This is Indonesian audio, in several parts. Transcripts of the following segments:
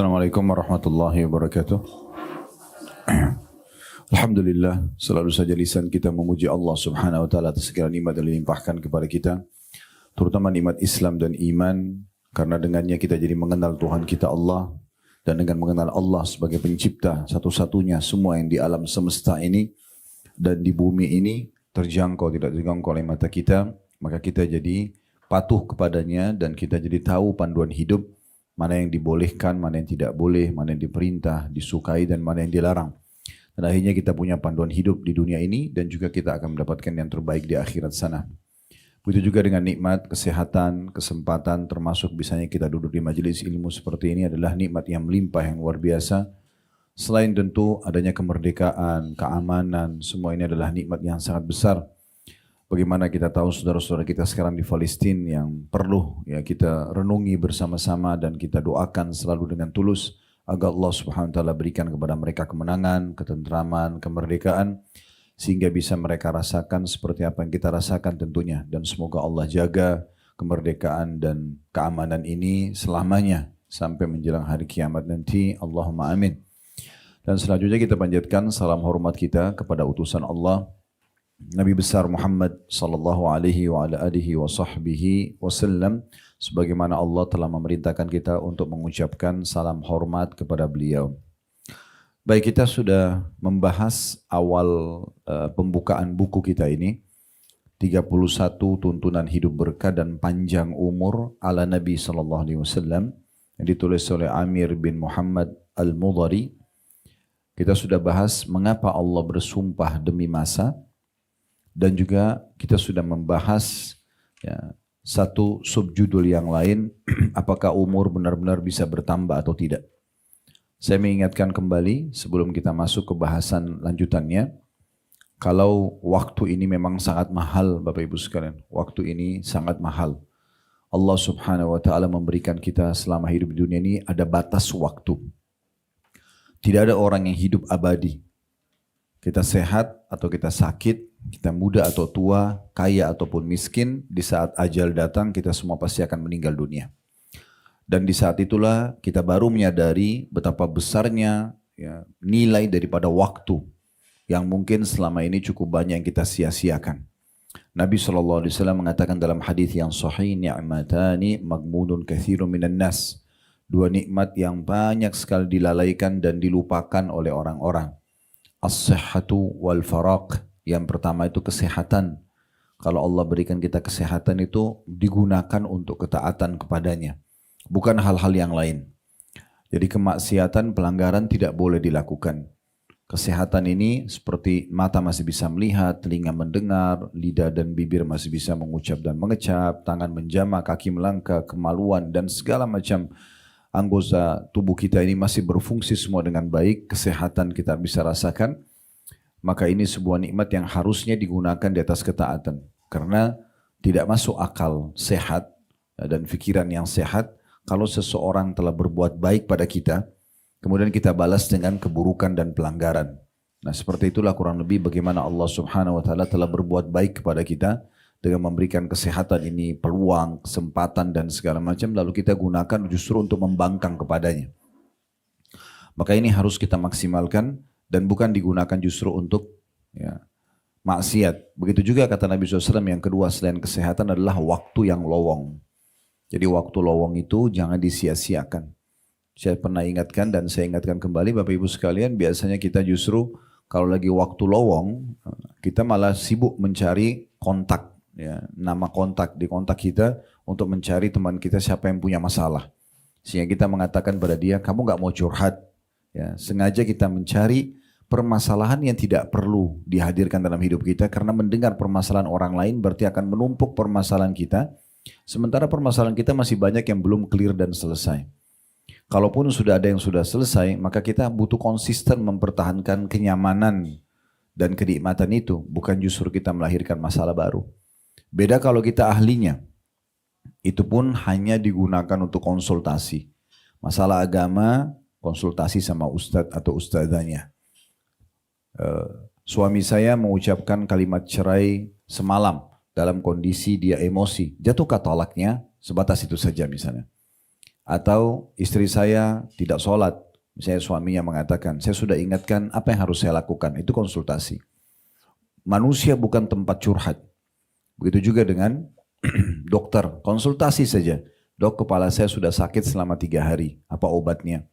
Assalamualaikum warahmatullahi wabarakatuh. Alhamdulillah, selalu saja lisan kita memuji Allah subhanahu wa ta'ala atas segala nikmat yang dilimpahkan kepada kita, terutama nikmat Islam dan iman, karena dengannya kita jadi mengenal Tuhan kita Allah, dan dengan mengenal Allah sebagai pencipta satu-satunya semua yang di alam semesta ini dan di bumi ini terjangkau, tidak terjangkau oleh mata kita, maka kita jadi patuh kepadanya dan kita jadi tahu panduan hidup, mana yang dibolehkan, mana yang tidak boleh, mana yang diperintah, disukai, dan mana yang dilarang. Dan akhirnya kita punya panduan hidup di dunia ini dan juga kita akan mendapatkan yang terbaik di akhirat sana. Begitu juga dengan nikmat, kesehatan, kesempatan, termasuk bisanya kita duduk di majelis ilmu seperti ini adalah nikmat yang melimpah, yang luar biasa. Selain tentu adanya kemerdekaan, keamanan, semua ini adalah nikmat yang sangat besar. Bagaimana kita tahu saudara-saudara kita sekarang di Palestina yang perlu ya kita renungi bersama-sama dan kita doakan selalu dengan tulus agar Allah Subhanahu wa taala berikan kepada mereka kemenangan, ketentraman, kemerdekaan sehingga bisa mereka rasakan seperti apa yang kita rasakan tentunya, dan semoga Allah jaga kemerdekaan dan keamanan ini selamanya sampai menjelang hari kiamat nanti. Allahumma amin. Dan selanjutnya kita panjatkan salam hormat kita kepada utusan Allah Nabi besar Muhammad sallallahu alaihi wa ala alihi wa sahbihi wasallam, sebagaimana Allah telah memerintahkan kita untuk mengucapkan salam hormat kepada beliau. Baik, kita sudah membahas awal pembukaan buku kita ini 31 tuntunan hidup berkah dan panjang umur ala Nabi sallallahu alaihi wasallam yang ditulis oleh Amir bin Muhammad Al-Mudhari. Kita sudah bahas mengapa Allah bersumpah demi masa. Dan juga kita sudah membahas ya, satu subjudul yang lain, apakah umur benar-benar bisa bertambah atau tidak. Saya mengingatkan kembali sebelum kita masuk ke bahasan lanjutannya, kalau waktu ini memang sangat mahal Bapak Ibu sekalian, waktu ini sangat mahal. Allah Subhanahu wa ta'ala memberikan kita selama hidup di dunia ini ada batas waktu. Tidak ada orang yang hidup abadi. Kita sehat atau kita sakit, kita muda atau tua, kaya ataupun miskin, di saat ajal datang kita semua pasti akan meninggal dunia. Dan di saat itulah kita baru menyadari betapa besarnya ya, nilai daripada waktu yang mungkin selama ini cukup banyak yang kita sia-siakan. Nabi SAW mengatakan dalam hadis yang sahih, ni'matani magmunun katsirun minan nas. Dua nikmat yang banyak sekali dilalaikan dan dilupakan oleh orang-orang. As-sihhatu wal faraq. Yang pertama itu kesehatan. Kalau Allah berikan kita kesehatan itu digunakan untuk ketaatan kepadanya. Bukan hal-hal yang lain. Jadi kemaksiatan, pelanggaran tidak boleh dilakukan. Kesehatan ini seperti mata masih bisa melihat, telinga mendengar, lidah dan bibir masih bisa mengucap dan mengecap, tangan menjamah, kaki melangkah, kemaluan dan segala macam anggota tubuh kita ini masih berfungsi semua dengan baik, kesehatan kita bisa rasakan, maka ini sebuah nikmat yang harusnya digunakan di atas ketaatan. Karena tidak masuk akal sehat dan pikiran yang sehat kalau seseorang telah berbuat baik pada kita, kemudian kita balas dengan keburukan dan pelanggaran. Nah seperti itulah kurang lebih bagaimana Allah Subhanahu wa ta'ala telah berbuat baik kepada kita dengan memberikan kesehatan ini, peluang, kesempatan dan segala macam, lalu kita gunakan justru untuk membangkang kepadanya. Maka ini harus kita maksimalkan dan bukan digunakan justru untuk ya, maksiat. Begitu juga kata Nabi SAW yang kedua selain kesehatan adalah waktu yang lowong. Jadi waktu lowong itu jangan disia-siakan. Saya pernah ingatkan dan saya ingatkan kembali Bapak Ibu sekalian, biasanya kita justru kalau lagi waktu lowong, kita malah sibuk mencari kontak. Ya, nama kontak di kontak kita untuk mencari teman kita siapa yang punya masalah, sehingga kita mengatakan pada dia kamu nggak mau curhat ya, sengaja kita mencari permasalahan yang tidak perlu dihadirkan dalam hidup kita, karena mendengar permasalahan orang lain berarti akan menumpuk permasalahan kita, sementara permasalahan kita masih banyak yang belum clear dan selesai. Kalaupun sudah ada yang sudah selesai, maka kita butuh konsisten mempertahankan kenyamanan dan kenikmatan itu, bukan justru kita melahirkan masalah baru. Beda kalau kita ahlinya, itu pun hanya digunakan untuk konsultasi. Masalah agama, konsultasi sama ustadz atau ustadzanya. Suami saya mengucapkan kalimat cerai semalam dalam kondisi dia emosi. Jatuhkah talaknya? Sebatas itu saja misalnya. Atau istri saya tidak sholat, misalnya suaminya mengatakan, saya sudah ingatkan apa yang harus saya lakukan, itu konsultasi. Manusia bukan tempat curhat. Begitu juga dengan dokter, konsultasi saja. Dok, kepala saya sudah sakit selama 3 hari, apa obatnya?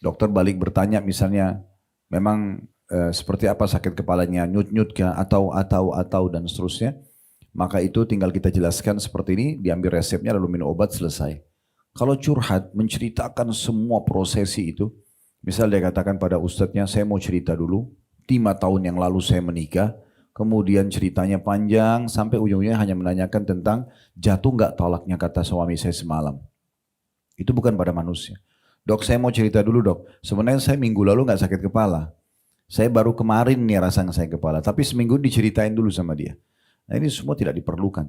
Dokter balik bertanya misalnya, memang seperti apa sakit kepalanya, nyut-nyut kah, atau dan seterusnya. Maka itu tinggal kita jelaskan seperti ini, diambil resepnya lalu minum obat, selesai. Kalau curhat, menceritakan semua prosesi itu, misal dia katakan pada ustadznya, saya mau cerita dulu, 5 tahun yang lalu saya menikah, kemudian ceritanya panjang, sampai ujungnya hanya menanyakan tentang jatuh nggak talaknya kata suami saya semalam. Itu bukan pada manusia. Dok, saya mau cerita dulu dok, sebenarnya saya minggu lalu nggak sakit kepala. Saya baru kemarin nih rasanya saya kepala, tapi seminggu diceritain dulu sama dia. Nah ini semua tidak diperlukan.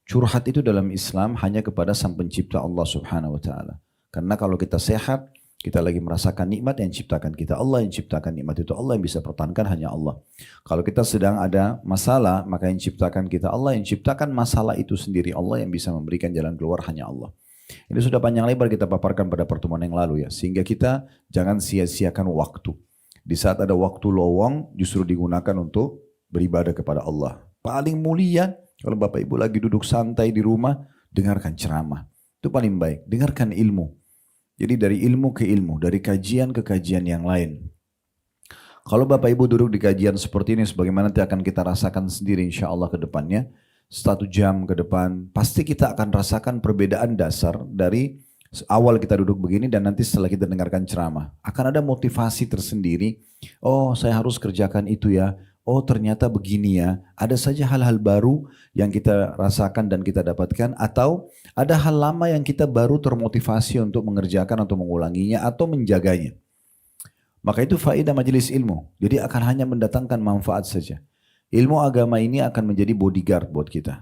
Curhat itu dalam Islam hanya kepada Sang Pencipta Allah Subhanahu wa Ta'ala. Karena kalau kita sehat, kita lagi merasakan nikmat yang ciptakan kita. Allah yang ciptakan nikmat itu, Allah yang bisa pertahankan hanya Allah. Kalau kita sedang ada masalah, maka yang ciptakan kita Allah, yang ciptakan masalah itu sendiri Allah, yang bisa memberikan jalan keluar hanya Allah. Ini sudah panjang lebar kita paparkan pada pertemuan yang lalu ya. Sehingga kita jangan sia-siakan waktu. Di saat ada waktu lowong, justru digunakan untuk beribadah kepada Allah. Paling mulia, kalau Bapak Ibu lagi duduk santai di rumah, dengarkan ceramah. Itu paling baik, dengarkan ilmu. Jadi dari ilmu ke ilmu, dari kajian ke kajian yang lain. Kalau Bapak Ibu duduk di kajian seperti ini, sebagaimana nanti akan kita rasakan sendiri insya Allah ke depannya, 1 jam ke depan, pasti kita akan rasakan perbedaan dasar dari awal kita duduk begini dan nanti setelah kita dengarkan ceramah. Akan ada motivasi tersendiri, oh saya harus kerjakan itu ya, oh ternyata begini ya, ada saja hal-hal baru yang kita rasakan dan kita dapatkan, atau ada hal lama yang kita baru termotivasi untuk mengerjakan atau mengulanginya atau menjaganya. Maka itu faedah majelis ilmu, jadi akan hanya mendatangkan manfaat saja. Ilmu agama ini akan menjadi bodyguard buat kita.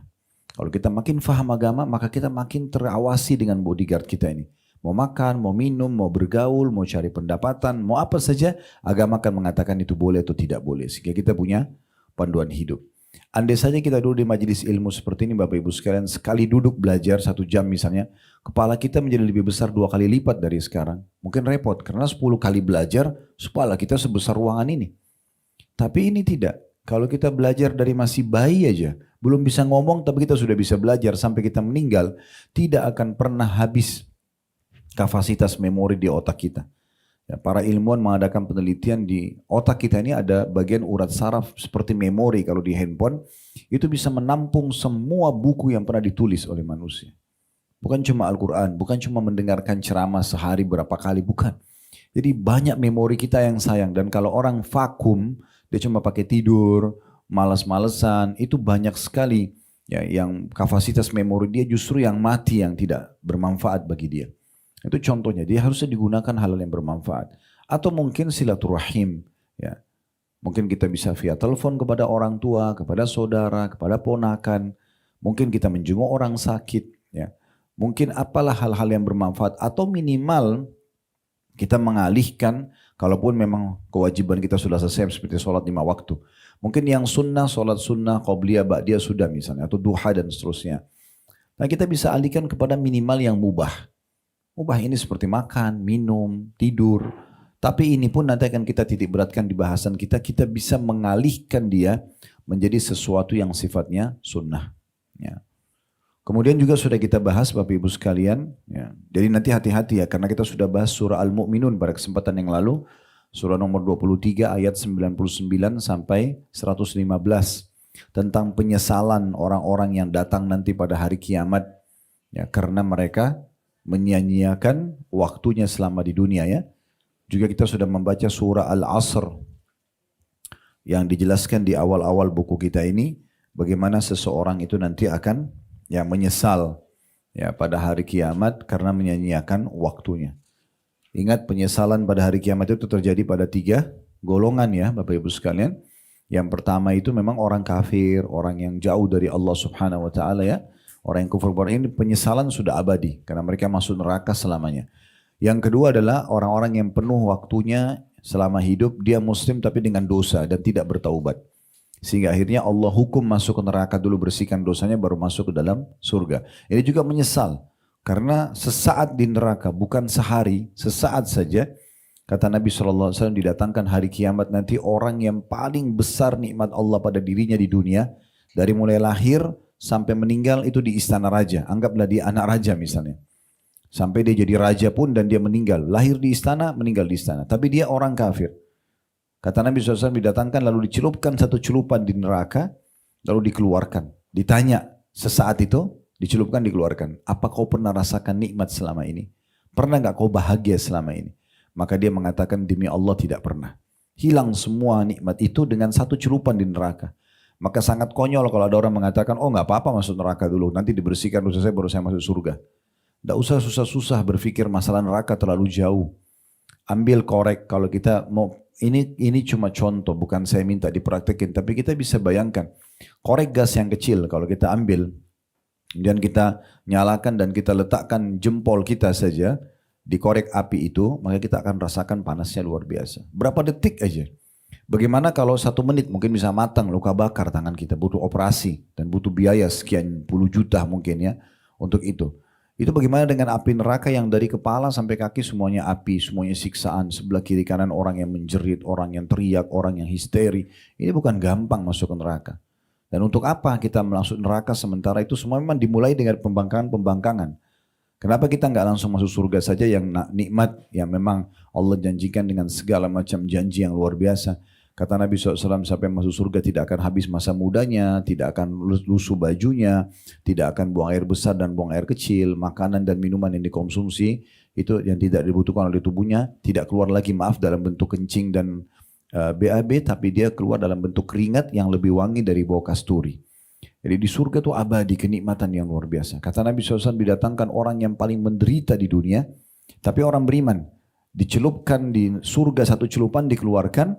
Kalau kita makin faham agama, maka kita makin terawasi dengan bodyguard kita ini. Mau makan, mau minum, mau bergaul, mau cari pendapatan, mau apa saja, agama akan mengatakan itu boleh atau tidak boleh. Sehingga kita punya panduan hidup. Andai saja kita duduk di majelis ilmu seperti ini Bapak Ibu sekalian, sekali duduk belajar 1 jam misalnya, kepala kita menjadi lebih besar 2 kali lipat dari sekarang. Mungkin repot, karena 10 kali belajar, kepala kita sebesar ruangan ini. Tapi ini tidak. Kalau kita belajar dari masih bayi aja, belum bisa ngomong tapi kita sudah bisa belajar sampai kita meninggal, tidak akan pernah habis kapasitas memori di otak kita. Ya, para ilmuwan mengadakan penelitian di otak kita ini ada bagian urat saraf seperti memori kalau di handphone, itu bisa menampung semua buku yang pernah ditulis oleh manusia. Bukan cuma Al-Quran, bukan cuma mendengarkan ceramah sehari berapa kali, bukan. Jadi banyak memori kita yang sayang, dan kalau orang vakum, dia cuma pakai tidur, malas-malesan, itu banyak sekali ya, yang kapasitas memori dia justru yang mati, yang tidak bermanfaat bagi dia. Itu contohnya, dia harusnya digunakan hal-hal yang bermanfaat. Atau mungkin silaturahim, ya. Mungkin kita bisa via telepon kepada orang tua, kepada saudara, kepada ponakan. Mungkin kita menjenguk orang sakit, ya. Mungkin apalah hal-hal yang bermanfaat, atau minimal kita mengalihkan, kalaupun memang kewajiban kita sudah selesai seperti sholat 5 waktu. Mungkin yang sunnah, sholat sunnah, qobliyah, ba'diyah sudah misalnya, atau duha dan seterusnya. Nah kita bisa alihkan kepada minimal yang mubah. Mubah ini seperti makan, minum, tidur. Tapi ini pun nanti akan kita titik beratkan di bahasan kita, kita bisa mengalihkan dia menjadi sesuatu yang sifatnya sunnah. Ya. Kemudian juga sudah kita bahas Bapak Ibu sekalian, ya. Jadi nanti hati-hati ya, karena kita sudah bahas surah Al-Mu'minun pada kesempatan yang lalu, surah nomor 23 ayat 99 sampai 115, tentang penyesalan orang-orang yang datang nanti pada hari kiamat, ya, karena mereka menyia-nyiakan waktunya selama di dunia ya. Juga kita sudah membaca surah Al-Asr yang dijelaskan di awal-awal buku kita ini, bagaimana seseorang itu nanti akan yang menyesal ya pada hari kiamat karena menyia-nyiakan waktunya. Ingat, penyesalan pada hari kiamat itu terjadi pada 3 golongan ya Bapak Ibu sekalian. Yang pertama itu memang orang kafir, orang yang jauh dari Allah Subhanahu wa taala ya. Orang yang kufur ini penyesalan sudah abadi karena mereka masuk neraka selamanya. Yang kedua adalah orang-orang yang penuh waktunya selama hidup, dia muslim tapi dengan dosa dan tidak bertaubat. Sehingga akhirnya Allah hukum masuk ke neraka dulu, bersihkan dosanya baru masuk ke dalam surga. Ini juga menyesal. Karena sesaat di neraka, bukan sehari, sesaat saja. Kata Nabi SAW, didatangkan hari kiamat nanti orang yang paling besar nikmat Allah pada dirinya di dunia. Dari mulai lahir sampai meninggal itu di istana raja. Anggaplah dia anak raja misalnya. Sampai dia jadi raja pun dan dia meninggal. Lahir di istana, meninggal di istana. Tapi dia orang kafir. Kata Nabi SAW didatangkan lalu dicelupkan satu celupan di neraka. Lalu dikeluarkan. Ditanya sesaat itu. Dicelupkan, dikeluarkan. Apa kau pernah rasakan nikmat selama ini? Pernah gak kau bahagia selama ini? Maka dia mengatakan demi Allah tidak pernah. Hilang semua nikmat itu dengan satu celupan di neraka. Maka sangat konyol kalau ada orang mengatakan, oh gak apa-apa masuk neraka dulu. Nanti dibersihkan dosa saya baru saya masuk surga. Tidak usah susah-susah berpikir masalah neraka terlalu jauh. Ambil korek kalau kita mau. Ini cuma contoh, bukan saya minta dipraktekin. Tapi kita bisa bayangkan. Korek gas yang kecil kalau kita ambil. Kemudian kita nyalakan dan kita letakkan jempol kita saja di korek api itu, maka kita akan rasakan panasnya luar biasa. Berapa detik aja. Bagaimana kalau 1 menit mungkin bisa matang, luka bakar tangan kita, butuh operasi dan butuh biaya sekian puluh juta mungkin ya untuk itu. Itu bagaimana dengan api neraka yang dari kepala sampai kaki semuanya api, semuanya siksaan, sebelah kiri kanan orang yang menjerit, orang yang teriak, orang yang histeri. Ini bukan gampang masuk ke neraka. Dan untuk apa kita masuk neraka sementara itu semua memang dimulai dengan pembangkangan-pembangkangan. Kenapa kita nggak langsung masuk surga saja yang nikmat yang memang Allah janjikan dengan segala macam janji yang luar biasa. Kata Nabi SAW sampai masuk surga tidak akan habis masa mudanya, tidak akan lusuh bajunya, tidak akan buang air besar dan buang air kecil, makanan dan minuman yang dikonsumsi itu yang tidak dibutuhkan oleh tubuhnya, tidak keluar lagi maaf dalam bentuk kencing dan BAB, tapi dia keluar dalam bentuk keringat yang lebih wangi dari bau kasturi. Jadi di surga itu abadi kenikmatan yang luar biasa. Kata Nabi SAW didatangkan orang yang paling menderita di dunia, tapi orang beriman. Dicelupkan di surga satu celupan dikeluarkan,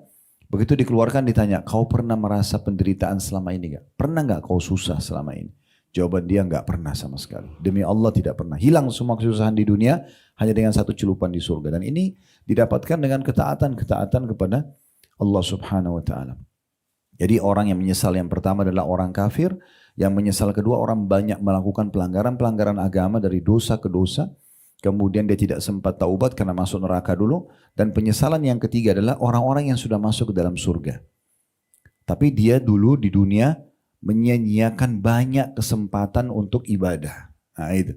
begitu dikeluarkan ditanya, kau pernah merasa penderitaan selama ini gak? Pernah gak kau susah selama ini? Jawaban dia gak pernah sama sekali. Demi Allah tidak pernah. Hilang semua kesusahan di dunia hanya dengan satu celupan di surga. Dan ini didapatkan dengan ketaatan kepada Allah subhanahu wa ta'ala. Jadi orang yang menyesal yang pertama adalah orang kafir. Yang menyesal kedua orang banyak melakukan pelanggaran-pelanggaran agama dari dosa ke dosa. Kemudian dia tidak sempat taubat karena masuk neraka dulu. Dan penyesalan yang ketiga adalah orang-orang yang sudah masuk ke dalam surga. Tapi dia dulu di dunia menyia-nyiakan banyak kesempatan untuk ibadah. Nah itu.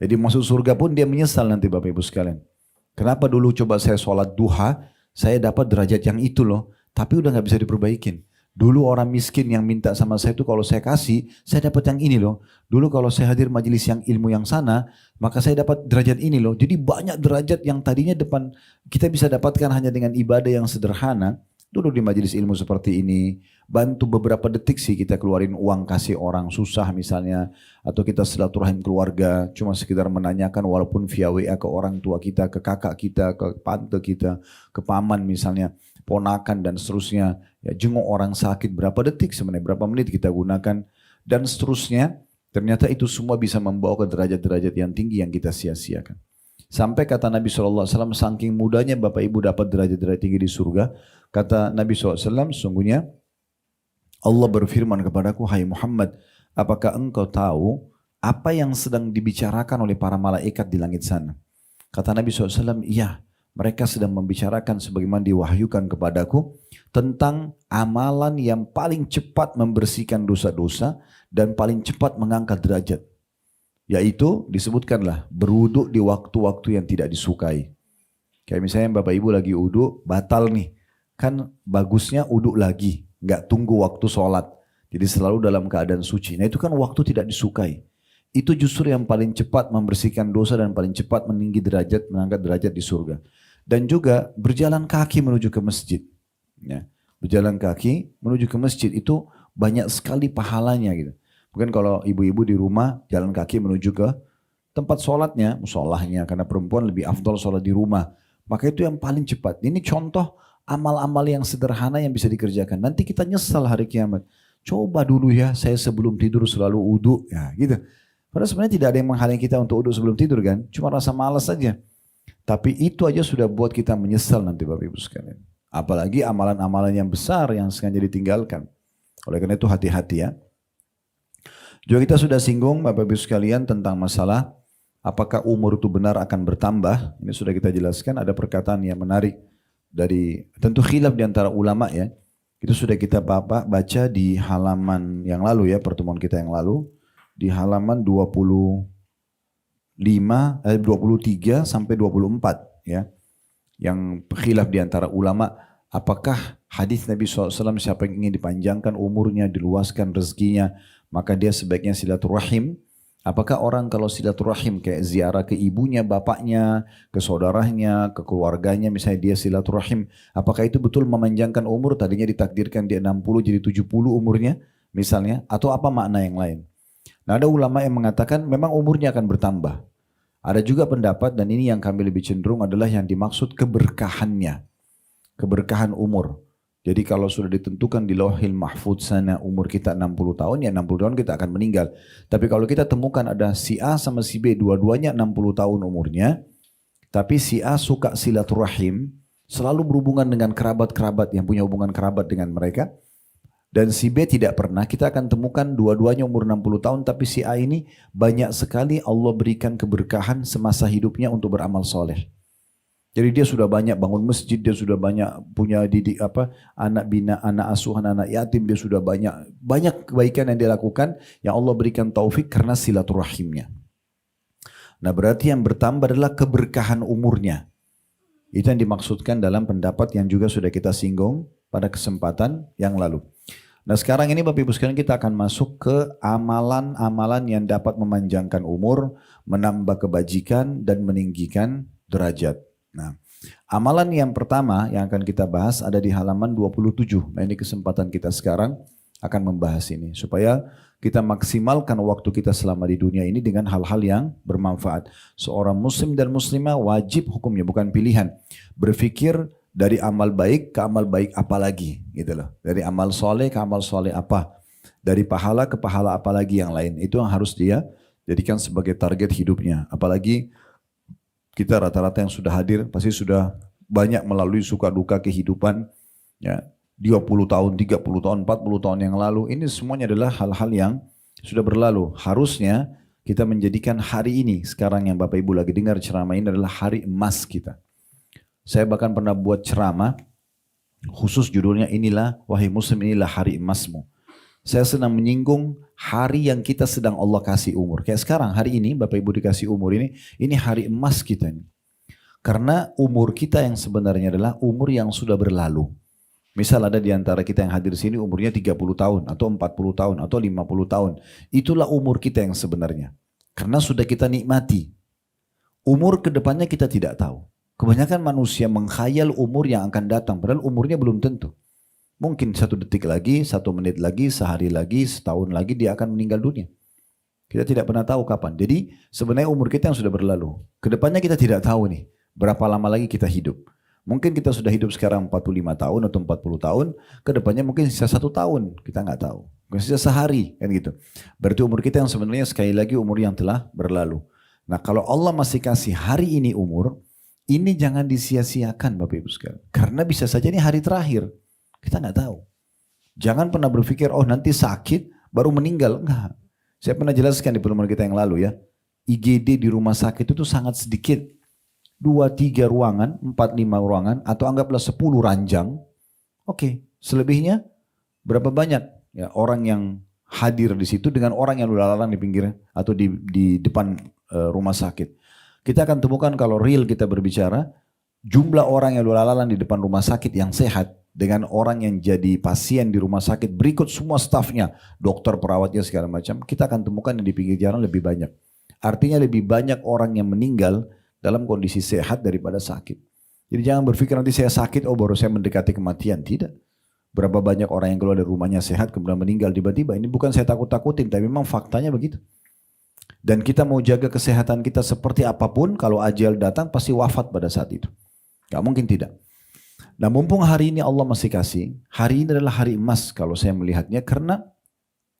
Jadi masuk surga pun dia menyesal nanti Bapak Ibu sekalian. Kenapa dulu coba saya sholat duha, saya dapat derajat yang itu loh, tapi udah gak bisa diperbaikin. Dulu orang miskin yang minta sama saya itu kalau saya kasih, saya dapat yang ini loh. Dulu kalau saya hadir majelis yang ilmu yang sana, maka saya dapat derajat ini loh. Jadi banyak derajat yang tadinya depan kita bisa dapatkan hanya dengan ibadah yang sederhana. Duduk di majelis ilmu seperti ini, bantu beberapa detik sih kita keluarin uang kasih orang susah misalnya, atau kita silaturahim keluarga, cuma sekedar menanyakan walaupun via WA ke orang tua kita, ke kakak kita, ke tante kita, ke paman misalnya, ponakan dan seterusnya, ya jenguk orang sakit berapa detik sebenarnya, berapa menit kita gunakan dan seterusnya. Ternyata itu semua bisa membawa ke derajat-derajat yang tinggi yang kita sia-siakan. Sampai kata Nabi SAW, saking mudahnya Bapak Ibu dapat derajat-derajat tinggi di surga. Kata Nabi SAW, sungguhnya Allah berfirman kepadaku, hai Muhammad, apakah engkau tahu apa yang sedang dibicarakan oleh para malaikat di langit sana? Kata Nabi SAW, iya, mereka sedang membicarakan sebagaimana diwahyukan kepadaku tentang amalan yang paling cepat membersihkan dosa-dosa dan paling cepat mengangkat derajat. Yaitu disebutkanlah berwudu di waktu-waktu yang tidak disukai. Kayak misalnya Bapak Ibu lagi wudu, batal nih. Kan bagusnya wudu lagi, nggak tunggu waktu sholat. Jadi selalu dalam keadaan suci. Nah itu kan waktu tidak disukai. Itu justru yang paling cepat membersihkan dosa dan paling cepat meninggi derajat, mengangkat derajat di surga. Dan juga berjalan kaki menuju ke masjid. Ya, berjalan kaki menuju ke masjid itu banyak sekali pahalanya gitu. Mungkin kalau ibu-ibu di rumah jalan kaki menuju ke tempat sholatnya, musolahnya, karena perempuan lebih afdol sholat di rumah. Maka itu yang paling cepat. Ini contoh amal-amal yang sederhana yang bisa dikerjakan. Nanti kita nyesal hari kiamat. Coba dulu ya, saya sebelum tidur selalu wudu, ya gitu. Padahal sebenarnya tidak ada yang menghalangi kita untuk wudu sebelum tidur kan, cuma rasa malas saja. Tapi itu aja sudah buat kita menyesal nanti Bapak Ibu sekalian. Apalagi amalan-amalan yang besar yang sengaja ditinggalkan. Oleh karena itu hati-hati ya. Juga kita sudah singgung Bapak Ibu sekalian tentang masalah apakah umur itu benar akan bertambah? Ini sudah kita jelaskan, ada perkataan yang menarik dari, tentu khilaf di antara ulama ya. Itu sudah kita baca di halaman yang lalu ya, pertemuan kita yang lalu. Di halaman 23 sampai 24 ya. Yang khilaf di antara ulama, apakah hadis Nabi SAW siapa yang ingin dipanjangkan umurnya, diluaskan rezekinya, maka dia sebaiknya silaturahim. Apakah orang kalau silaturahim kayak ziarah ke ibunya, bapaknya, ke saudaranya, ke keluarganya, misalnya dia silaturahim, apakah itu betul memanjangkan umur? Tadinya ditakdirkan dia 60 jadi 70 umurnya misalnya, atau apa makna yang lain? Nah, ada ulama yang mengatakan memang umurnya akan bertambah. Ada juga pendapat, dan ini yang kami lebih cenderung adalah yang dimaksud keberkahannya. Keberkahan umur. Jadi kalau sudah ditentukan di Lauhil Mahfudz sana umur kita 60 tahun, ya 60 tahun kita akan meninggal. Tapi kalau kita temukan ada si A sama si B, dua-duanya 60 tahun umurnya, tapi si A suka silaturahim, selalu berhubungan dengan kerabat-kerabat yang punya hubungan kerabat dengan mereka, dan si B tidak pernah, kita akan temukan dua-duanya umur 60 tahun, tapi si A ini banyak sekali Allah berikan keberkahan semasa hidupnya untuk beramal soleh. Jadi dia sudah banyak bangun masjid, dia sudah banyak punya didik anak bina, anak asuhan, anak yatim, dia sudah banyak kebaikan yang dia lakukan yang Allah berikan taufik karena silaturahimnya. Nah, berarti yang bertambah adalah keberkahan umurnya. Itu yang dimaksudkan dalam pendapat yang juga sudah kita singgung pada kesempatan yang lalu. Nah, sekarang ini Bapak Ibu sekalian kita akan masuk ke amalan-amalan yang dapat memanjangkan umur, menambah kebajikan dan meninggikan derajat. Nah, amalan yang pertama yang akan kita bahas ada di halaman 27. Nah, ini kesempatan kita sekarang akan membahas ini supaya kita maksimalkan waktu kita selama di dunia ini dengan hal-hal yang bermanfaat. Seorang muslim dan muslimah wajib hukumnya, bukan pilihan. Berpikir dari amal baik ke amal baik apa lagi, gitu loh. Dari amal soleh ke amal soleh apa. Dari pahala ke pahala apa lagi yang lain. Itu yang harus dia jadikan sebagai target hidupnya. Apalagi kita rata-rata yang sudah hadir pasti sudah banyak melalui suka duka kehidupan ya, 20 tahun, 30 tahun, 40 tahun yang lalu. Ini semuanya adalah hal-hal yang sudah berlalu. Harusnya kita menjadikan hari ini, sekarang yang Bapak Ibu lagi dengar ceramah ini adalah hari emas kita. Saya bahkan pernah buat ceramah khusus judulnya inilah, wahai muslim inilah hari emasmu. Saya sedang menyinggung hari yang kita sedang Allah kasih umur. Kayak sekarang hari ini Bapak Ibu dikasih umur ini hari emas kita ini. Karena umur kita yang sebenarnya adalah umur yang sudah berlalu. Misal ada di antara kita yang hadir di sini umurnya 30 tahun atau 40 tahun atau 50 tahun. Itulah umur kita yang sebenarnya. Karena sudah kita nikmati. Umur kedepannya kita tidak tahu. Kebanyakan manusia mengkhayal umur yang akan datang. Padahal umurnya belum tentu. Mungkin 1 detik lagi, 1 menit lagi, sehari lagi, setahun lagi dia akan meninggal dunia. Kita tidak pernah tahu kapan. Jadi sebenarnya umur kita yang sudah berlalu. Kedepannya kita tidak tahu nih berapa lama lagi kita hidup. Mungkin kita sudah hidup sekarang 45 tahun atau 40 tahun. Kedepannya mungkin sisa 1 tahun. Kita nggak tahu. Mungkin sisa sehari kan gitu. Berarti umur kita yang sebenarnya sekali lagi umur yang telah berlalu. Nah, kalau Allah masih kasih hari ini umur, ini jangan disia-siakan Bapak Ibu sekalian. Karena bisa saja ini hari terakhir. Kita nggak tahu. Jangan pernah berpikir, oh nanti sakit baru meninggal. Enggak. Saya pernah jelaskan di pertemuan kita yang lalu ya. IGD di rumah sakit itu sangat sedikit. 2-3 ruangan, 4-5 ruangan, atau anggaplah 10 ranjang. Oke, selebihnya berapa banyak ya orang yang hadir di situ dengan orang yang lalu-lalang di pinggir atau di depan rumah sakit. Kita akan temukan kalau real kita berbicara, jumlah orang yang lalu-lalang di depan rumah sakit yang sehat dengan orang yang jadi pasien di rumah sakit berikut semua stafnya, dokter, perawatnya segala macam, kita akan temukan yang di pinggir jalan lebih banyak. Artinya lebih banyak orang yang meninggal dalam kondisi sehat daripada sakit. Jadi jangan berpikir nanti saya sakit, oh baru saya mendekati kematian. Tidak. Berapa banyak orang yang keluar dari rumahnya sehat kemudian meninggal tiba-tiba. Ini bukan saya takut-takutin, tapi memang faktanya begitu. Dan kita mau jaga kesehatan kita seperti apapun, kalau ajal datang pasti wafat pada saat itu. Gak mungkin tidak. Nah, mumpung hari ini Allah masih kasih, hari ini adalah hari emas kalau saya melihatnya, karena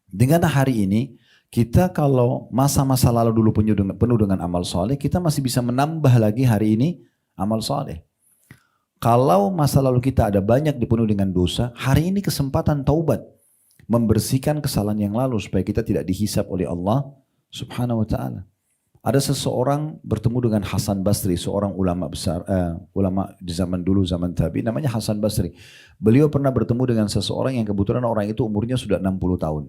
dengan hari ini kita kalau masa-masa lalu dulu penuh dengan amal soleh, kita masih bisa menambah lagi hari ini amal soleh. Kalau masa lalu kita ada banyak dipenuhi dengan dosa, hari ini kesempatan taubat, membersihkan kesalahan yang lalu supaya kita tidak dihisap oleh Allah Subhanahu wa ta'ala. Ada seseorang bertemu dengan Hasan Basri, seorang ulama besar, ulama di zaman dulu, zaman tabi, namanya Hasan Basri. Beliau pernah bertemu dengan seseorang yang kebetulan orang itu umurnya sudah 60 tahun.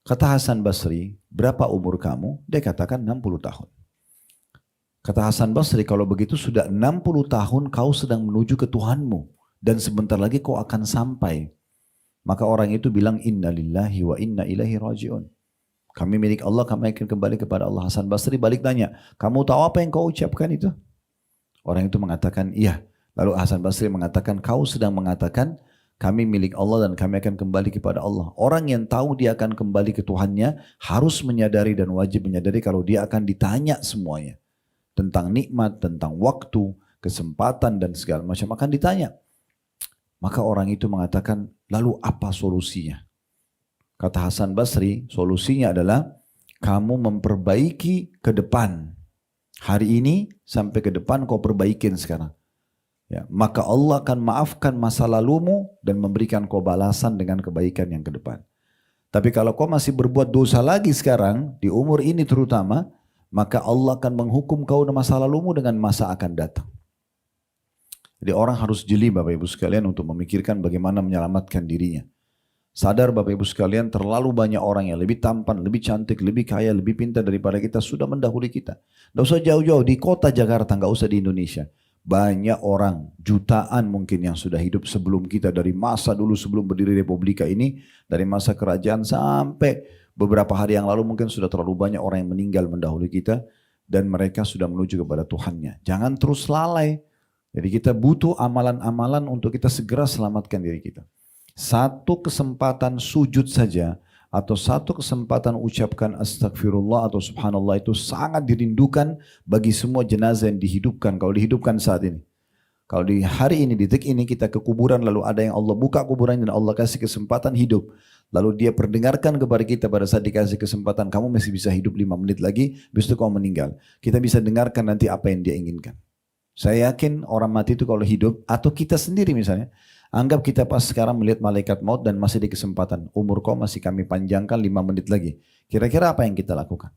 Kata Hasan Basri, berapa umur kamu? Dia katakan 60 tahun. Kata Hasan Basri, kalau begitu sudah 60 tahun kau sedang menuju ke Tuhanmu. Dan sebentar lagi kau akan sampai. Maka orang itu bilang, inna lillahi wa inna ilaihi raji'un. Kami milik Allah, kami akan kembali kepada Allah. Hasan Basri balik tanya, kamu tahu apa yang kau ucapkan itu? Orang itu mengatakan, iya. Lalu Hasan Basri mengatakan, kau sedang mengatakan, kami milik Allah dan kami akan kembali kepada Allah. Orang yang tahu dia akan kembali ke Tuhannya, harus menyadari dan wajib menyadari kalau dia akan ditanya semuanya. Tentang nikmat, tentang waktu, kesempatan dan segala macam akan ditanya. Maka orang itu mengatakan, lalu apa solusinya? Kata Hasan Basri, solusinya adalah kamu memperbaiki ke depan. Hari ini sampai ke depan kau perbaikin sekarang. Ya, maka Allah akan maafkan masa lalumu dan memberikan kau balasan dengan kebaikan yang ke depan. Tapi kalau kau masih berbuat dosa lagi sekarang, di umur ini terutama, maka Allah akan menghukum kau masa lalumu dengan masa akan datang. Jadi orang harus jeli Bapak Ibu sekalian untuk memikirkan bagaimana menyelamatkan dirinya. Sadar Bapak Ibu sekalian, terlalu banyak orang yang lebih tampan, lebih cantik, lebih kaya, lebih pintar daripada kita sudah mendahului kita. Tidak usah jauh-jauh, di kota Jakarta, nggak usah di Indonesia. Banyak orang, jutaan mungkin yang sudah hidup sebelum kita, dari masa dulu sebelum berdiri Republika ini, dari masa kerajaan sampai beberapa hari yang lalu mungkin sudah terlalu banyak orang yang meninggal mendahului kita, dan mereka sudah menuju kepada Tuhannya. Jangan terus lalai. Jadi kita butuh amalan-amalan untuk kita segera selamatkan diri kita. Satu kesempatan sujud saja atau satu kesempatan ucapkan astagfirullah atau subhanallah itu sangat dirindukan bagi semua jenazah yang dihidupkan. Kalau dihidupkan saat ini. Kalau di hari ini, di detik ini kita ke kuburan lalu ada yang Allah buka kuburan dan Allah kasih kesempatan hidup. Lalu dia perdengarkan kepada kita pada saat dikasih kesempatan, kamu masih bisa hidup 5 menit lagi, habis itu kamu meninggal. Kita bisa dengarkan nanti apa yang dia inginkan. Saya yakin orang mati itu kalau hidup atau kita sendiri misalnya, anggap kita pas sekarang melihat malaikat maut dan masih di kesempatan. Umur kau masih kami panjangkan 5 menit lagi. Kira-kira apa yang kita lakukan?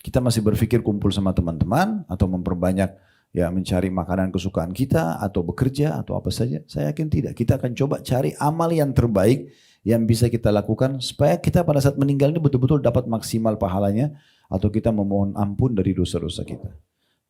Kita masih berpikir kumpul sama teman-teman atau memperbanyak ya mencari makanan kesukaan kita atau bekerja atau apa saja? Saya yakin tidak. Kita akan coba cari amal yang terbaik yang bisa kita lakukan supaya kita pada saat meninggal ini betul-betul dapat maksimal pahalanya atau kita memohon ampun dari dosa-dosa kita.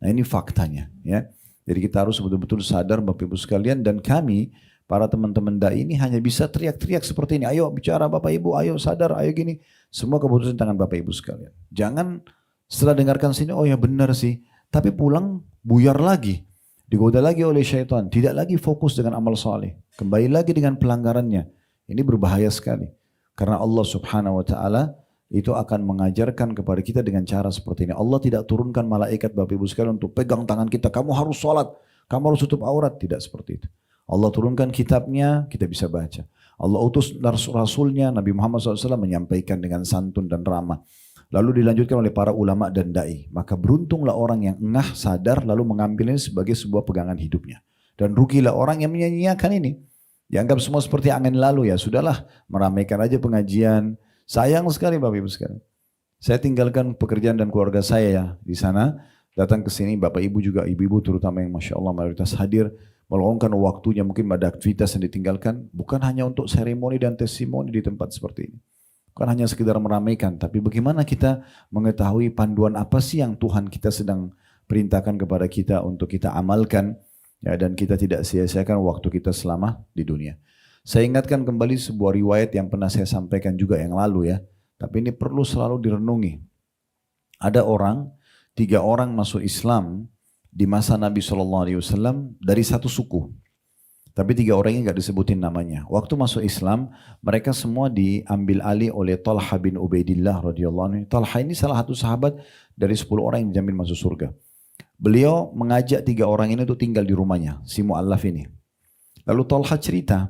Nah ini faktanya ya. Jadi kita harus betul-betul sadar Bapak Ibu sekalian dan kami para teman-teman dai ini hanya bisa teriak-teriak seperti ini. Ayo bicara Bapak Ibu, ayo sadar, ayo gini. Semua keputusan tangan Bapak Ibu sekalian. Jangan setelah dengarkan sini, oh ya benar sih. Tapi pulang buyar lagi. Digoda lagi oleh syaitan. Tidak lagi fokus dengan amal saleh. Kembali lagi dengan pelanggarannya. Ini berbahaya sekali. Karena Allah subhanahu wa ta'ala itu akan mengajarkan kepada kita dengan cara seperti ini. Allah tidak turunkan malaikat Bapak Ibu sekalian untuk pegang tangan kita. Kamu harus sholat. Kamu harus tutup aurat. Tidak seperti itu. Allah turunkan kitabnya, kita bisa baca. Allah utus Rasulnya, Nabi Muhammad SAW menyampaikan dengan santun dan ramah. Lalu dilanjutkan oleh para ulama dan da'i. Maka beruntunglah orang yang engah, sadar, lalu mengambil ini sebagai sebuah pegangan hidupnya. Dan rugilah orang yang menyanyiakan ini. Dianggap semua seperti angin lalu ya. Sudahlah, meramaikan aja pengajian. Sayang sekali Bapak Ibu sekalian. Saya tinggalkan pekerjaan dan keluarga saya ya di sana. Datang ke sini Bapak Ibu juga, ibu-ibu terutama yang Masya Allah mayoritas hadir. Meluangkan waktunya mungkin pada aktivitas yang ditinggalkan. Bukan hanya untuk seremoni dan testimoni di tempat seperti ini. Bukan hanya sekedar meramaikan. Tapi bagaimana kita mengetahui panduan apa sih yang Tuhan kita sedang perintahkan kepada kita untuk kita amalkan. Ya, dan kita tidak sia-siakan waktu kita selama di dunia. Saya ingatkan kembali sebuah riwayat yang pernah saya sampaikan juga yang lalu ya. Tapi ini perlu selalu direnungi. Ada orang, 3 orang masuk Islam di masa Nabi SAW dari satu suku. Tapi 3 orang ini gak disebutin namanya. Waktu masuk Islam, mereka semua diambil alih oleh Talha bin Ubaidillah radhiyallahu anhu. Talha ini salah satu sahabat dari 10 orang yang dijamin masuk surga. Beliau mengajak 3 orang ini untuk tinggal di rumahnya, si Mu'allaf ini. Lalu Talha cerita,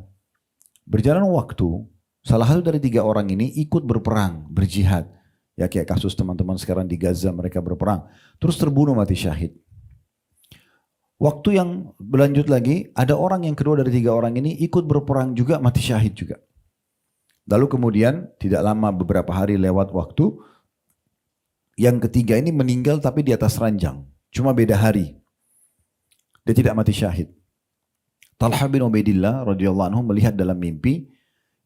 berjalan waktu, salah satu dari 3 orang ini ikut berperang, berjihad. Ya kayak kasus teman-teman sekarang di Gaza mereka berperang. Terus terbunuh mati syahid. Waktu yang berlanjut lagi, ada orang yang kedua dari 3 orang ini ikut berperang juga mati syahid juga. Lalu kemudian tidak lama beberapa hari lewat waktu, Yang ketiga ini meninggal tapi di atas ranjang. Cuma beda hari. Dia tidak mati syahid. Talha bin Ubaidillah radhiyallahu anhu melihat dalam mimpi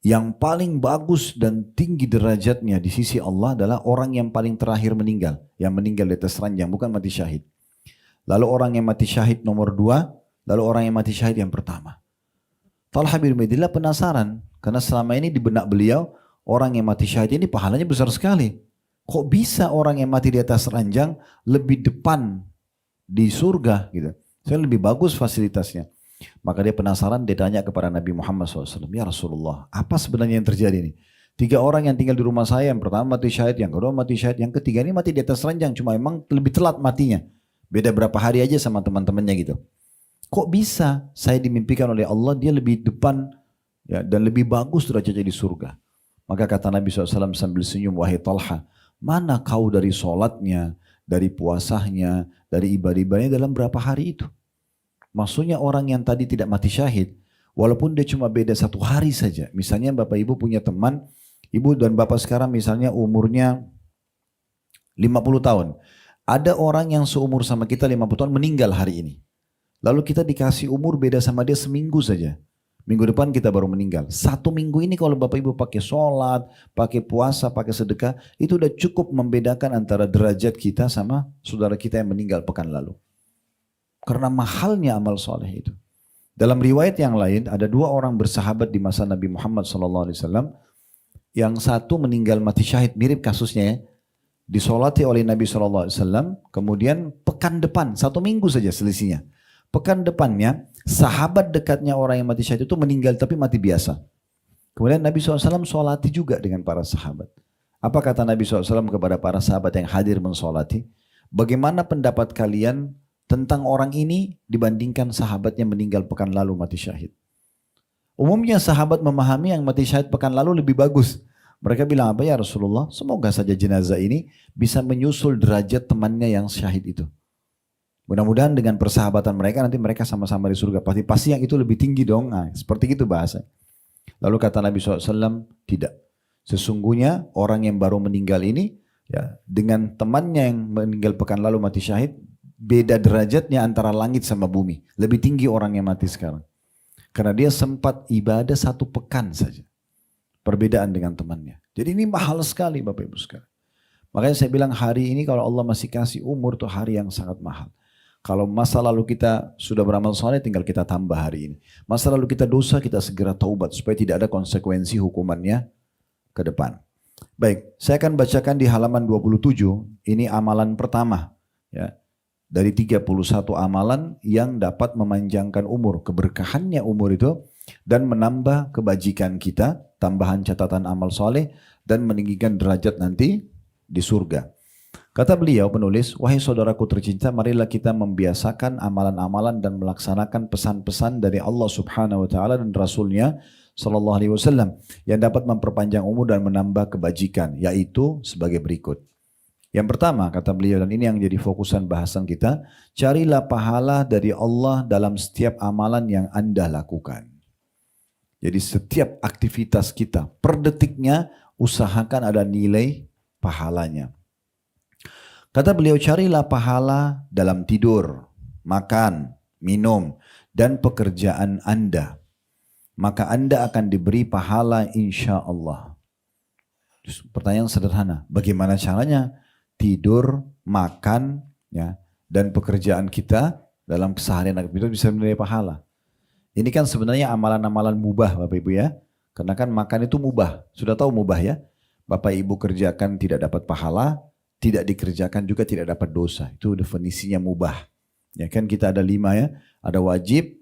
yang paling bagus dan tinggi derajatnya di sisi Allah adalah orang yang paling terakhir meninggal. Yang meninggal di atas ranjang, bukan mati syahid. Lalu orang yang mati syahid nomor 2, lalu orang yang mati syahid yang pertama. Talha bin Ubaidillah penasaran, karena selama ini di benak beliau, orang yang mati syahid ini pahalanya besar sekali. Kok bisa orang yang mati di atas ranjang lebih depan di surga gitu? Saya lebih bagus fasilitasnya. Maka dia penasaran, dia tanya kepada Nabi Muhammad SAW, ya Rasulullah, apa sebenarnya yang terjadi ini? 3 orang yang tinggal di rumah saya, yang pertama mati syahid, yang kedua mati syahid, yang ketiga ini mati di atas ranjang, cuma emang lebih telat matinya. Beda berapa hari aja sama teman-temannya gitu. Kok bisa saya dimimpikan oleh Allah, dia lebih depan ya, dan lebih bagus derajatnya di surga? Maka kata Nabi SAW sambil senyum, wahai Talha, mana kau dari sholatnya, dari puasanya, dari ibadah-ibadahnya dalam berapa hari itu? Maksudnya orang yang tadi tidak mati syahid, walaupun dia cuma beda 1 hari saja. Misalnya Bapak Ibu punya teman, Ibu dan Bapak sekarang misalnya umurnya 50 tahun. Ada orang yang seumur sama kita 50 tahun meninggal hari ini. Lalu kita dikasih umur beda sama dia seminggu saja. Minggu depan kita baru meninggal. 1 minggu ini kalau Bapak Ibu pakai sholat, pakai puasa, pakai sedekah, itu udah cukup membedakan antara derajat kita sama saudara kita yang meninggal pekan lalu. Karena mahalnya amal soleh itu. Dalam riwayat yang lain, ada 2 orang bersahabat di masa Nabi Muhammad SAW. Yang satu meninggal mati syahid, mirip kasusnya ya. Disolati oleh Nabi SAW, kemudian pekan depan, 1 minggu saja selisihnya. Pekan depannya, sahabat dekatnya orang yang mati syahid itu meninggal tapi mati biasa. Kemudian Nabi SAW solati juga dengan para sahabat. Apa kata Nabi SAW kepada para sahabat yang hadir mensolati? Bagaimana pendapat kalian tentang orang ini dibandingkan sahabatnya meninggal pekan lalu mati syahid? Umumnya sahabat memahami yang mati syahid pekan lalu lebih bagus. Mereka bilang apa ya Rasulullah? Semoga saja jenazah ini bisa menyusul derajat temannya yang syahid itu. Mudah-mudahan dengan persahabatan mereka nanti mereka sama-sama di surga. Pasti yang itu lebih tinggi dong. Nah, seperti itu bahasa. Lalu kata Nabi SAW, tidak. Sesungguhnya orang yang baru meninggal ini ya, dengan temannya yang meninggal pekan lalu mati syahid, beda derajatnya antara langit sama bumi. Lebih tinggi orang yang mati sekarang. Karena dia sempat ibadah 1 pekan saja. Perbedaan dengan temannya. Jadi ini mahal sekali Bapak Ibu sekalian. Makanya saya bilang hari ini kalau Allah masih kasih umur tuh hari yang sangat mahal. Kalau masa lalu kita sudah beramal soleh tinggal kita tambah hari ini. Masa lalu kita dosa kita segera taubat supaya tidak ada konsekuensi hukumannya ke depan. Baik, saya akan bacakan di halaman 27. Ini amalan pertama. Ya. Dari 31 amalan yang dapat memanjangkan umur. Keberkahannya umur itu dan menambah kebajikan kita, tambahan catatan amal soleh dan meninggikan derajat nanti di surga. Kata beliau penulis, wahai saudaraku tercinta, marilah kita membiasakan amalan-amalan dan melaksanakan pesan-pesan dari Allah Subhanahu wa taala dan Rasulnya sallallahu alaihi wasallam yang dapat memperpanjang umur dan menambah kebajikan, yaitu sebagai berikut. Yang pertama kata beliau, dan ini yang jadi fokusan bahasan kita, carilah pahala dari Allah dalam setiap amalan yang Anda lakukan. Jadi setiap aktivitas kita per detiknya usahakan ada nilai pahalanya. Kata beliau, carilah pahala dalam tidur, makan, minum, dan pekerjaan Anda. Maka Anda akan diberi pahala insya Allah. Pertanyaan sederhana, bagaimana caranya? Tidur, makan, ya, dan pekerjaan kita dalam keseharian kita bisa menilai pahala. Ini kan sebenarnya amalan-amalan mubah Bapak Ibu ya. Karena kan makan itu mubah. Sudah tahu mubah ya? Bapak Ibu kerjakan tidak dapat pahala, tidak dikerjakan juga tidak dapat dosa. Itu definisinya mubah. Ya kan kita ada 5 ya. Ada wajib,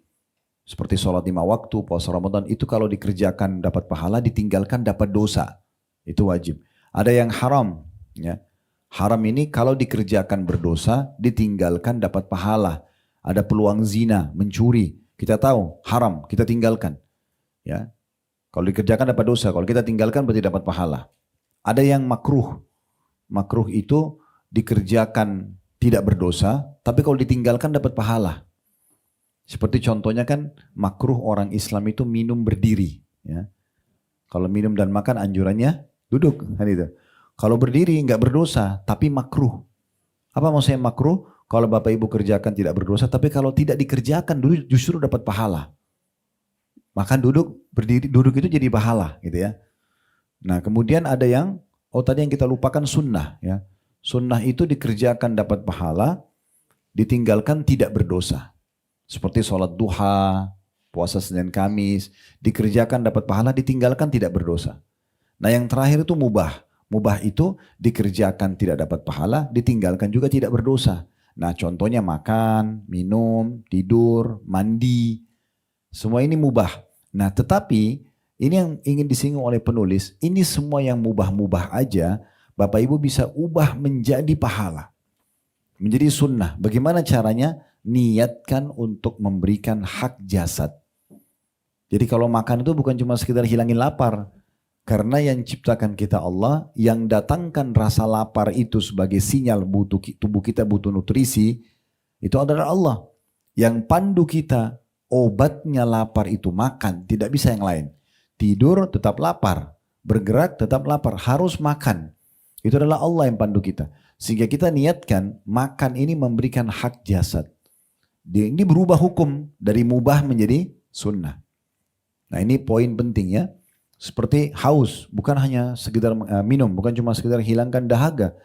seperti sholat 5 waktu, puasa Ramadan. Itu kalau dikerjakan dapat pahala, ditinggalkan dapat dosa. Itu wajib. Ada yang haram. Ya. Haram ini kalau dikerjakan berdosa, ditinggalkan dapat pahala. Ada peluang zina, mencuri. Kita tahu haram, kita tinggalkan. Ya. Kalau dikerjakan dapat dosa, kalau kita tinggalkan berarti dapat pahala. Ada yang makruh. Makruh itu dikerjakan tidak berdosa, tapi kalau ditinggalkan dapat pahala. Seperti contohnya kan makruh orang Islam itu minum berdiri. Ya. Kalau minum dan makan anjurannya duduk. Kan itu. Kalau berdiri nggak berdosa, tapi makruh. Apa maksudnya makruh? Kalau Bapak Ibu kerjakan tidak berdosa, tapi kalau tidak dikerjakan dulu justru dapat pahala. Makan duduk, berdiri, duduk itu jadi pahala gitu ya. Nah kemudian ada yang, tadi yang kita lupakan sunnah ya. Sunnah itu dikerjakan dapat pahala, ditinggalkan tidak berdosa. Seperti sholat duha, puasa Senin Kamis, dikerjakan dapat pahala, ditinggalkan tidak berdosa. Nah yang terakhir itu mubah. Mubah itu dikerjakan tidak dapat pahala, ditinggalkan juga tidak berdosa. Nah contohnya makan, minum, tidur, mandi. Semua ini mubah. Nah tetapi ini yang ingin disinggung oleh penulis. Ini semua yang mubah-mubah aja Bapak Ibu bisa ubah menjadi pahala. Menjadi sunnah. Bagaimana caranya? Niatkan untuk memberikan hak jasad. Jadi kalau makan itu bukan cuma sekedar hilangin lapar. Karena yang ciptakan kita Allah, yang datangkan rasa lapar itu sebagai sinyal tubuh kita butuh nutrisi, itu adalah Allah. Yang pandu kita, obatnya lapar itu makan, tidak bisa yang lain. Tidur tetap lapar, bergerak tetap lapar, harus makan. Itu adalah Allah yang pandu kita. Sehingga kita niatkan makan ini memberikan hak jasad. Ini berubah hukum dari mubah menjadi sunnah. Nah ini poin penting ya. Seperti haus, bukan hanya sekedar minum, bukan cuma sekedar hilangkan dahaga.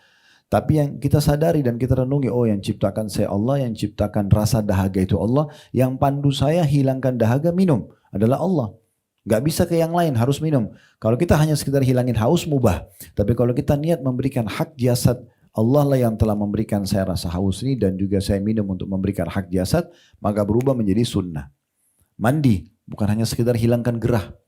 Tapi yang kita sadari dan kita renungi, yang ciptakan saya Allah, yang ciptakan rasa dahaga itu Allah, yang pandu saya hilangkan dahaga minum adalah Allah. Gak bisa ke yang lain, harus minum. Kalau kita hanya sekedar hilangin haus, mubah. Tapi kalau kita niat memberikan hak jasad, Allah lah yang telah memberikan saya rasa haus ini dan juga saya minum untuk memberikan hak jasad, maka berubah menjadi sunnah. Mandi, bukan hanya sekedar hilangkan gerah.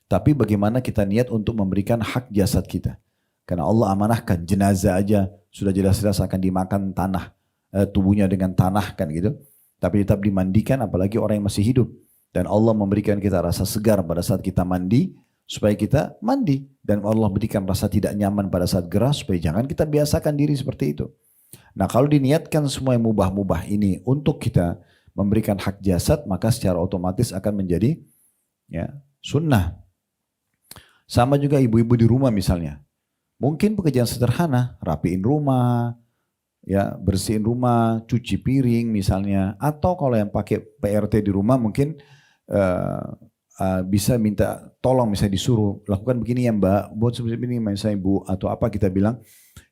Tapi bagaimana kita niat untuk memberikan hak jasad kita. Karena Allah amanahkan jenazah aja sudah jelas-jelas akan dimakan tanah. Tubuhnya dengan tanah kan gitu. Tapi tetap dimandikan apalagi orang yang masih hidup. Dan Allah memberikan kita rasa segar pada saat kita mandi. Supaya kita mandi. Dan Allah berikan rasa tidak nyaman pada saat gerah. Supaya jangan kita biasakan diri seperti itu. Nah kalau diniatkan semua yang mubah-mubah ini untuk kita memberikan hak jasad. Maka secara otomatis akan menjadi ya, sunnah. Sama juga ibu-ibu di rumah misalnya. Mungkin pekerjaan sederhana, rapiin rumah, ya bersihin rumah, cuci piring misalnya. Atau kalau yang pakai PRT di rumah mungkin bisa minta tolong misalnya disuruh lakukan begini ya Mbak, buat seperti ini misalnya Ibu atau apa kita bilang.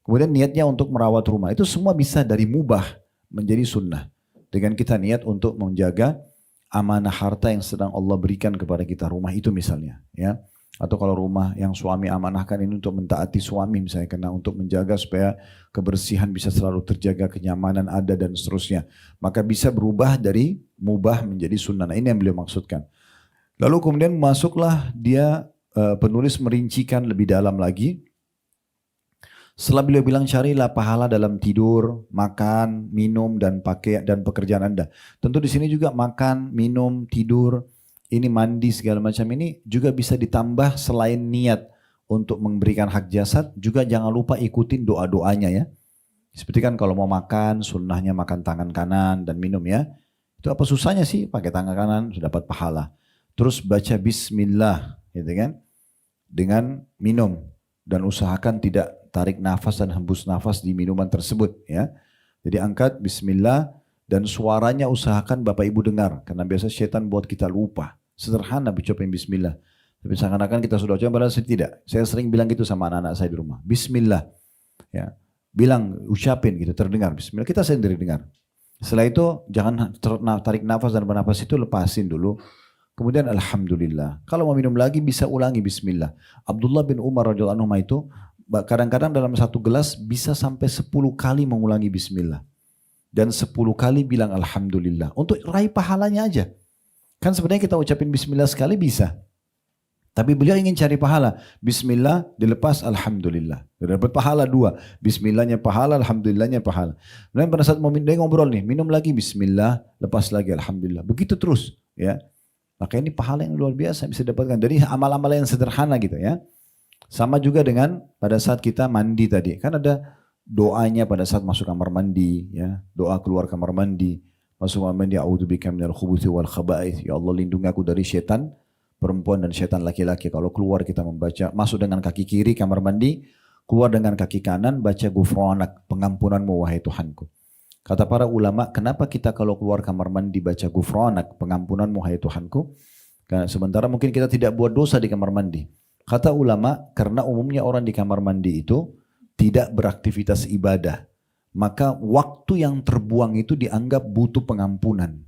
Kemudian niatnya untuk merawat rumah. Itu semua bisa dari mubah menjadi sunnah. Dengan kita niat untuk menjaga amanah harta yang sedang Allah berikan kepada kita, rumah itu misalnya, ya. Atau kalau rumah yang suami amanahkan ini untuk mentaati suami misalnya, karena untuk menjaga supaya kebersihan bisa selalu terjaga, kenyamanan ada dan seterusnya. Maka bisa berubah dari mubah menjadi sunnah. Nah, ini yang beliau maksudkan. Lalu kemudian masuklah dia penulis merincikan lebih dalam lagi. Setelah beliau bilang carilah pahala dalam tidur, makan, minum dan pakai dan pekerjaan Anda. Tentu di sini juga makan, minum, tidur, ini mandi segala macam ini juga bisa ditambah selain niat untuk memberikan hak jasad, juga jangan lupa ikutin doa-doanya ya. Seperti kan kalau mau makan, sunnahnya makan tangan kanan dan minum ya. Itu apa susahnya sih pakai tangan kanan sudah dapat pahala. Terus baca bismillah gitu kan. Dengan minum dan usahakan tidak tarik nafas dan hembus nafas di minuman tersebut ya. Jadi angkat bismillah dan suaranya usahakan Bapak Ibu dengar karena biasa setan buat kita lupa. Sederhana ucapin bismillah. Tapi seakan-akan kita sudah ucapin padahal tidak. Saya sering bilang gitu sama anak-anak saya di rumah. Bismillah. Ya. Bilang, ucapin gitu, terdengar. Bismillah, kita sendiri dengar. Setelah itu jangan tarik nafas dan bernafas itu lepasin dulu. Kemudian alhamdulillah. Kalau mau minum lagi bisa ulangi bismillah. Abdullah bin Umar radhiyallahu anhu itu kadang-kadang dalam satu gelas bisa sampai 10 kali mengulangi bismillah. Dan 10 kali bilang alhamdulillah. Untuk raih pahalanya aja. Kan sebenarnya kita ucapin bismillah sekali bisa. Tapi beliau ingin cari pahala. Bismillah dilepas alhamdulillah. Dapat pahala 2. Bismillahnya pahala, alhamdulillahnya pahala. Dan pada saat mau dia ngobrol nih, minum lagi bismillah, lepas lagi alhamdulillah. Begitu terus ya. Maka ini pahala yang luar biasa bisa dapatkan dari amal-amal yang sederhana gitu ya. Sama juga dengan pada saat kita mandi tadi. Kan ada doanya pada saat masuk kamar mandi ya. Doa keluar kamar mandi. Masuk kamar mandi, a'udzubika minal khubuthi wal khaba'ith. Ya Allah lindungi aku dari setan perempuan dan setan laki-laki. Kalau keluar kita membaca, masuk dengan kaki kiri kamar mandi, keluar dengan kaki kanan, baca gufranak, pengampunanmu wahai Tuhanku. Kata para ulama, kenapa kita kalau keluar kamar mandi baca gufranak, pengampunanmu wahai Tuhanku? Karena sementara mungkin kita tidak buat dosa di kamar mandi. Kata ulama, karena umumnya orang di kamar mandi itu tidak beraktivitas ibadah. Maka waktu yang terbuang itu dianggap butuh pengampunan.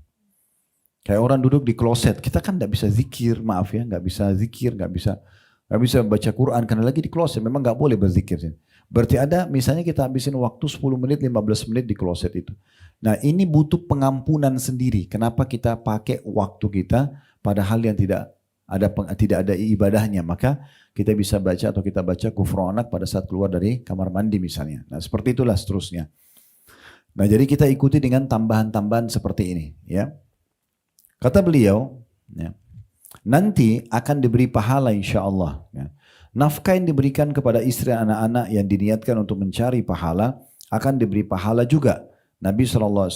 Kayak orang duduk di kloset, kita kan tidak bisa zikir, maaf ya, nggak bisa zikir, nggak bisa baca Quran karena lagi di kloset, memang nggak boleh berzikir. Berarti ada, misalnya kita habisin waktu 10 menit, 15 menit di kloset itu. Nah ini butuh pengampunan sendiri. Kenapa kita pakai waktu kita pada hal yang tidak ada ibadahnya? Maka kita bisa baca atau kita baca gufranak pada saat keluar dari kamar mandi misalnya. Nah seperti itulah seterusnya. Nah jadi kita ikuti dengan tambahan-tambahan seperti ini, ya. Kata beliau, ya, nanti akan diberi pahala insya Allah. Ya. Nafkah yang diberikan kepada istri dan anak-anak yang diniatkan untuk mencari pahala akan diberi pahala juga. Nabi SAW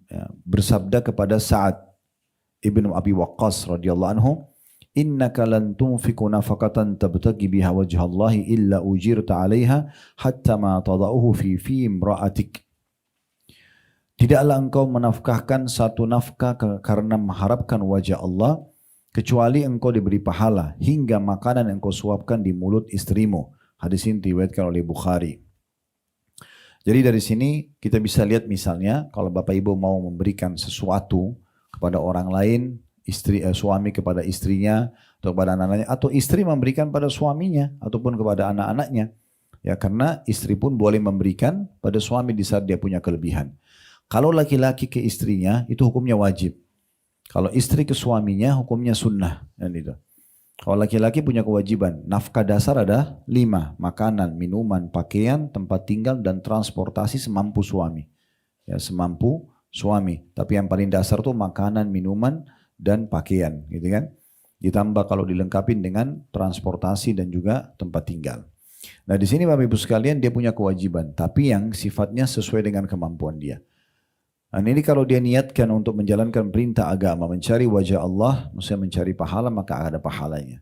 ya, bersabda kepada Sa'ad ibnu Abi Waqqas radhiyallahu anhu, innaka lan tunfiqu nafaqatan tabtaghi biha wajhallahi illa ujirta 'alaiha hatta ma tada'uhu fi imra'atik. Tidaklah engkau menafkahkan satu nafkah karena mengharapkan wajah Allah, kecuali engkau diberi pahala hingga makanan yang engkau suapkan di mulut istrimu. Hadis ini diriwayatkan oleh Bukhari. Jadi dari sini kita bisa lihat misalnya kalau Bapak Ibu mau memberikan sesuatu kepada orang lain, suami kepada istrinya atau kepada anak-anaknya, atau istri memberikan pada suaminya ataupun kepada anak-anaknya. Ya, karena istri pun boleh memberikan pada suami di saat dia punya kelebihan. Kalau laki-laki ke istrinya itu hukumnya wajib. Kalau istri ke suaminya hukumnya sunnah. Dan itu. Kalau laki-laki punya kewajiban, nafkah dasar ada 5, makanan, minuman, pakaian, tempat tinggal, dan transportasi semampu suami. Ya, semampu suami. Tapi yang paling dasar tuh makanan, minuman, dan pakaian. Gitu kan? Ditambah kalau dilengkapin dengan transportasi dan juga tempat tinggal. Nah di sini Bapak Ibu sekalian dia punya kewajiban. Tapi yang sifatnya sesuai dengan kemampuan dia. Nah, ini kalau dia niatkan untuk menjalankan perintah agama, mencari wajah Allah, maksudnya mencari pahala, maka ada pahalanya.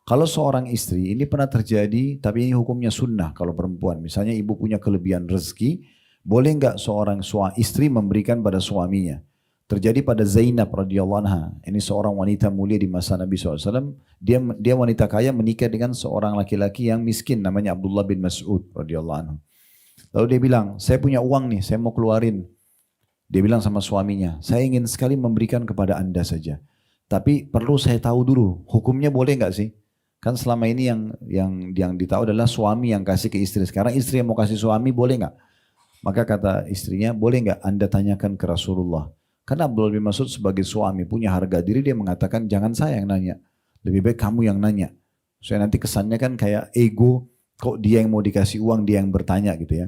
Kalau seorang istri, ini pernah terjadi, tapi ini hukumnya sunnah kalau perempuan. Misalnya ibu punya kelebihan rezeki, boleh nggak seorang istri memberikan pada suaminya? Terjadi pada Zainab radhiyallahu anha. Ini seorang wanita mulia di masa Nabi SAW. Dia wanita kaya menikah dengan seorang laki-laki yang miskin, namanya Abdullah bin Mas'ud radhiyallahu anhu. Lalu dia bilang, saya punya uang nih, saya mau keluarin. Dia bilang sama suaminya, saya ingin sekali memberikan kepada anda saja. Tapi perlu saya tahu dulu, hukumnya boleh nggak sih? Kan selama ini yang ditahu adalah suami yang kasih ke istri. Sekarang istri yang mau kasih suami, boleh nggak? Maka kata istrinya, boleh nggak anda tanyakan ke Rasulullah? Karena Abdullah bin Mas'ud sebagai suami punya harga diri, dia mengatakan jangan saya yang nanya. Lebih baik kamu yang nanya. Saya nanti kesannya kan kayak ego, kok dia yang mau dikasih uang, dia yang bertanya gitu ya.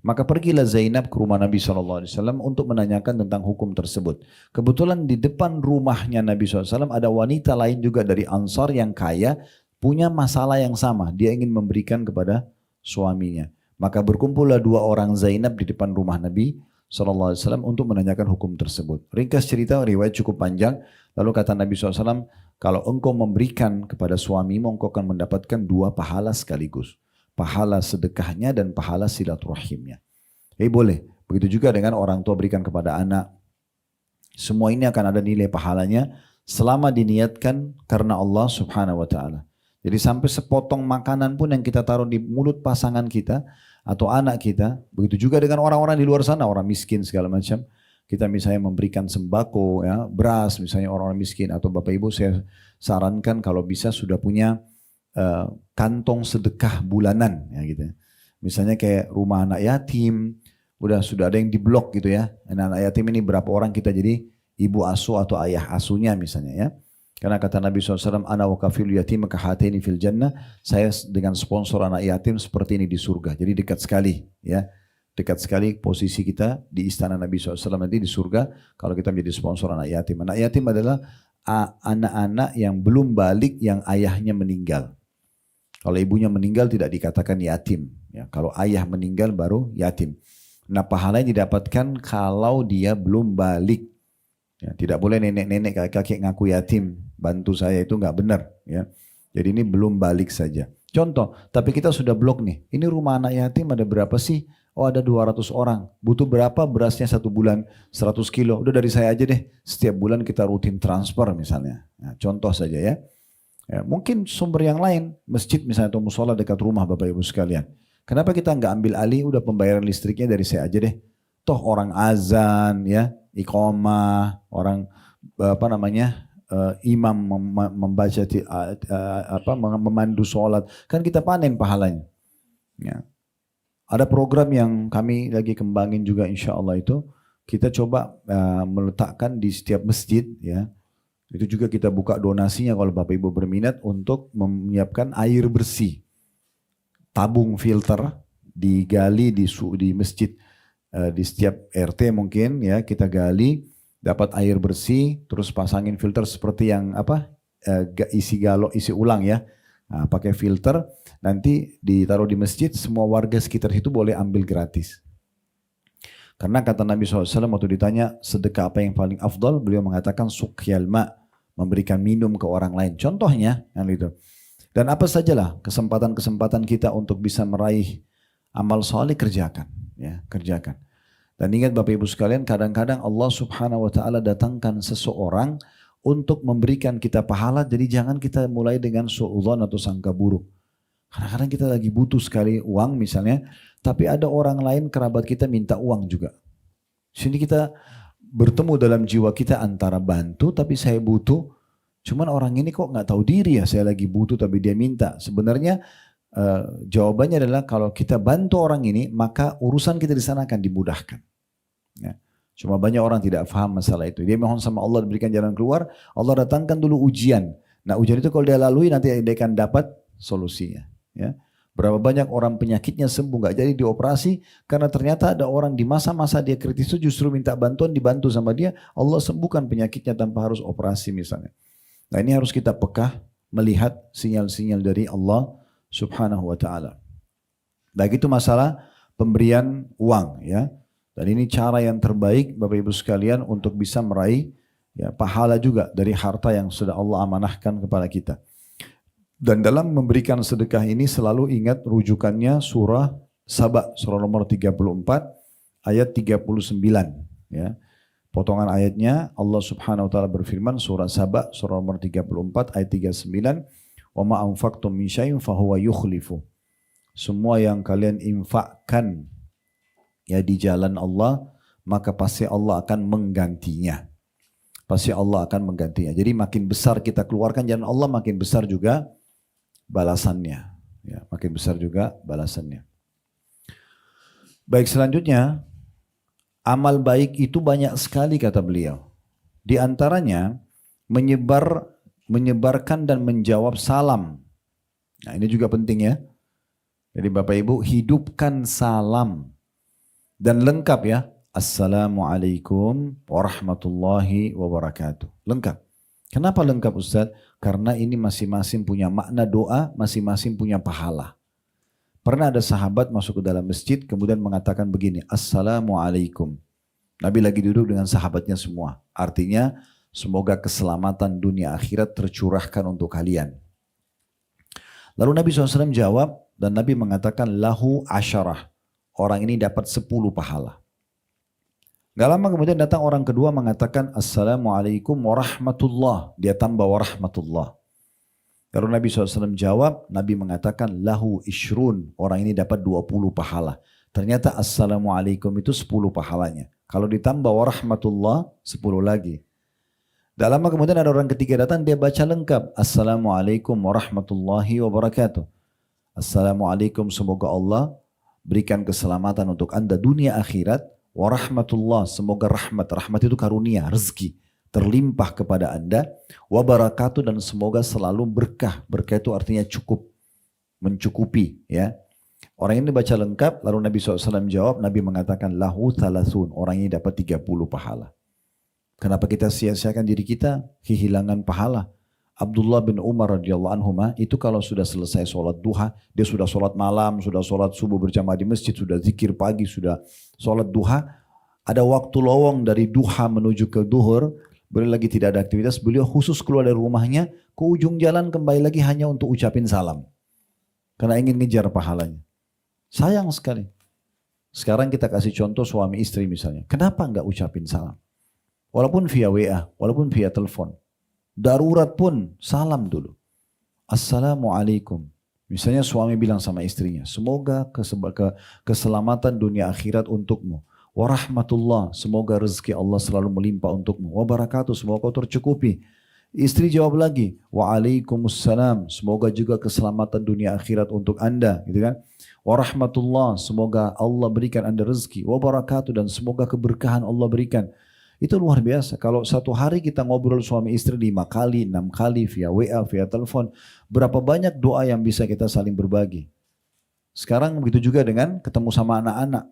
Maka pergilah Zainab ke rumah Nabi SAW untuk menanyakan tentang hukum tersebut. Kebetulan di depan rumahnya Nabi SAW ada wanita lain juga dari Ansar yang kaya, punya masalah yang sama. Dia ingin memberikan kepada suaminya. Maka berkumpullah 2 orang Zainab di depan rumah Nabi SAW untuk menanyakan hukum tersebut. Ringkas cerita, riwayat cukup panjang. Lalu kata Nabi SAW, kalau engkau memberikan kepada suamimu, engkau akan mendapatkan 2 pahala sekaligus. Pahala sedekahnya dan pahala silaturahimnya. Boleh. Begitu juga dengan orang tua berikan kepada anak. Semua ini akan ada nilai pahalanya selama diniatkan karena Allah Subhanahu wa taala. Jadi sampai sepotong makanan pun yang kita taruh di mulut pasangan kita atau anak kita, begitu juga dengan orang-orang di luar sana, orang miskin segala macam. Kita misalnya memberikan sembako, ya, beras misalnya orang-orang miskin, atau Bapak Ibu saya sarankan kalau bisa sudah punya kantong sedekah bulanan, ya gitu. Misalnya kayak rumah anak yatim, sudah ada yang diblok gitu ya. Anak yatim ini berapa orang kita jadi ibu asuh atau ayah asuhnya misalnya ya. Karena kata Nabi SAW, ana wa kafil yatim kahataini fil jannah, saya dengan sponsor anak yatim seperti ini di surga. Jadi dekat sekali ya. Dekat sekali posisi kita di istana Nabi SAW nanti di surga kalau kita menjadi sponsor anak yatim. Anak yatim adalah anak-anak yang belum balik yang ayahnya meninggal. Kalau ibunya meninggal tidak dikatakan yatim. Ya, kalau ayah meninggal baru yatim. Nah pahalanya didapatkan kalau dia belum balik. Ya, tidak boleh nenek-nenek kakek-kakek ngaku yatim. Bantu saya itu nggak benar. Ya. Jadi ini belum balik saja. Contoh, tapi kita sudah blok nih. Ini rumah anak yatim ada berapa sih? Oh ada 200 orang. Butuh berapa berasnya 1 bulan? 100 kilo. Udah dari saya aja deh. Setiap bulan kita rutin transfer misalnya. Nah, contoh saja ya. Ya, mungkin sumber yang lain, masjid misalnya atau musola dekat rumah Bapak Ibu sekalian. Kenapa kita nggak ambil alih, udah pembayaran listriknya dari saya aja deh. Toh orang azan, ya, iqamah, orang imam membaca memandu sholat, kan kita panen pahalanya. Ya. Ada program yang kami lagi kembangin juga insya Allah itu, kita coba meletakkan di setiap masjid, ya. Itu juga kita buka donasinya kalau Bapak Ibu berminat untuk menyiapkan air bersih. Tabung filter digali di masjid, di setiap RT mungkin ya kita gali, dapat air bersih, terus pasangin filter seperti yang isi ulang ya. Nah, pakai filter, nanti ditaruh di masjid, semua warga sekitar itu boleh ambil gratis. Karena kata Nabi SAW waktu ditanya sedekah apa yang paling afdal, beliau mengatakan suqyal ma, memberikan minum ke orang lain. Contohnya yang itu. Dan apa sajalah kesempatan-kesempatan kita untuk bisa meraih amal soleh, kerjakan, ya, kerjakan. Dan ingat Bapak Ibu sekalian, kadang-kadang Allah Subhanahu wa taala datangkan seseorang untuk memberikan kita pahala, jadi jangan kita mulai dengan suudzon atau sangka buruk. Kadang-kadang kita lagi butuh sekali uang misalnya, tapi ada orang lain kerabat kita minta uang juga. Sini kita bertemu dalam jiwa kita antara bantu tapi saya butuh, cuman orang ini kok nggak tahu diri ya, saya lagi butuh tapi dia minta. Sebenarnya jawabannya adalah kalau kita bantu orang ini maka urusan kita di sana akan dimudahkan. Ya. Cuma banyak orang tidak paham masalah itu. Dia mohon sama Allah diberikan jalan keluar, Allah datangkan dulu ujian. Nah ujian itu kalau dia lalui nanti dia akan dapat solusinya. Ya. Berapa banyak orang penyakitnya sembuh gak jadi dioperasi karena ternyata ada orang di masa-masa dia kritis itu justru minta bantuan, dibantu sama dia, Allah sembuhkan penyakitnya tanpa harus operasi misalnya. Nah ini harus kita peka melihat sinyal-sinyal dari Allah Subhanahu wa taala. Baik itu masalah pemberian uang ya. Dan ini cara yang terbaik Bapak Ibu sekalian untuk bisa meraih ya, pahala juga dari harta yang sudah Allah amanahkan kepada kita. Dan dalam memberikan sedekah ini selalu ingat rujukannya surah Saba, surah nomor 34 ayat 39 ya. Potongan ayatnya Allah Subhanahu wa taala berfirman surah Saba surah nomor 34 ayat 39, "Wa ma anfaqtum min syai'in fahuwa yukhlifu." Semua yang kalian infakkan ya di jalan Allah, maka pasti Allah akan menggantinya. Pasti Allah akan menggantinya. Jadi makin besar kita keluarkan jalan Allah, makin besar juga balasannya, ya, makin besar juga balasannya. Baik, selanjutnya amal baik itu banyak sekali kata beliau. Di antaranya menyebarkan dan menjawab salam. Nah ini juga penting ya. Jadi Bapak Ibu hidupkan salam dan lengkap ya. Assalamualaikum warahmatullahi wabarakatuh. Lengkap. Kenapa lengkap Ustaz? Karena ini masing-masing punya makna doa, masing-masing punya pahala. Pernah ada sahabat masuk ke dalam masjid kemudian mengatakan begini, Assalamualaikum. Nabi lagi duduk dengan sahabatnya semua. Artinya semoga keselamatan dunia akhirat tercurahkan untuk kalian. Lalu Nabi SAW jawab dan Nabi mengatakan lahu asyarah. Orang ini dapat 10 pahala. Gak lama kemudian datang orang kedua mengatakan Assalamualaikum warahmatullah. Dia tambah warahmatullah. Lalu Nabi SAW jawab, Nabi mengatakan lahu ishrun. Orang ini dapat 20 pahala. Ternyata Assalamualaikum itu 10 pahalanya. Kalau ditambah warahmatullah 10 lagi. Gak lama kemudian ada orang ketiga datang, dia baca lengkap. Assalamualaikum warahmatullahi wabarakatuh. Assalamualaikum, semoga Allah berikan keselamatan untuk anda dunia akhirat. Warahmatullah, semoga rahmat. Rahmat itu karunia, rezeki. Terlimpah kepada anda. Wabarakatuh, dan semoga selalu berkah. Berkah itu artinya cukup. Mencukupi. Ya. Orang ini baca lengkap, lalu Nabi SAW jawab, Nabi mengatakan lahu thalathun. Orang ini dapat 30 pahala. Kenapa kita sia-siakan diri kita? Kehilangan pahala. Abdullah bin Umar radhiyallahu anhuma itu kalau sudah selesai sholat duha, dia sudah sholat malam, sudah sholat subuh berjamaah di masjid, sudah zikir pagi, sudah sholat duha, ada waktu lowong dari duha menuju ke duhur, beliau lagi tidak ada aktivitas, beliau khusus keluar dari rumahnya, ke ujung jalan kembali lagi hanya untuk ucapin salam. karena ingin ngejar pahalanya. Sayang sekali. Sekarang kita kasih contoh suami istri misalnya. Kenapa nggak ucapin salam? Walaupun via WA, walaupun via telepon. Darurat pun salam dulu. Assalamualaikum. Misalnya suami bilang sama istrinya, semoga keselamatan dunia akhirat untukmu. Warahmatullah, semoga rezeki Allah selalu melimpah untukmu. Wabarakatuh, semoga kau tercukupi. Istri jawab lagi, waalaikumsalam, semoga juga keselamatan dunia akhirat untuk anda, gitu kan? Warahmatullah, semoga Allah berikan anda rezeki. Wabarakatuh, dan semoga keberkahan Allah berikan. Itu luar biasa. Kalau satu hari kita ngobrol suami istri 5 kali, 6 kali via WA, via telepon, berapa banyak doa yang bisa kita saling berbagi. Sekarang begitu juga dengan ketemu sama anak-anak,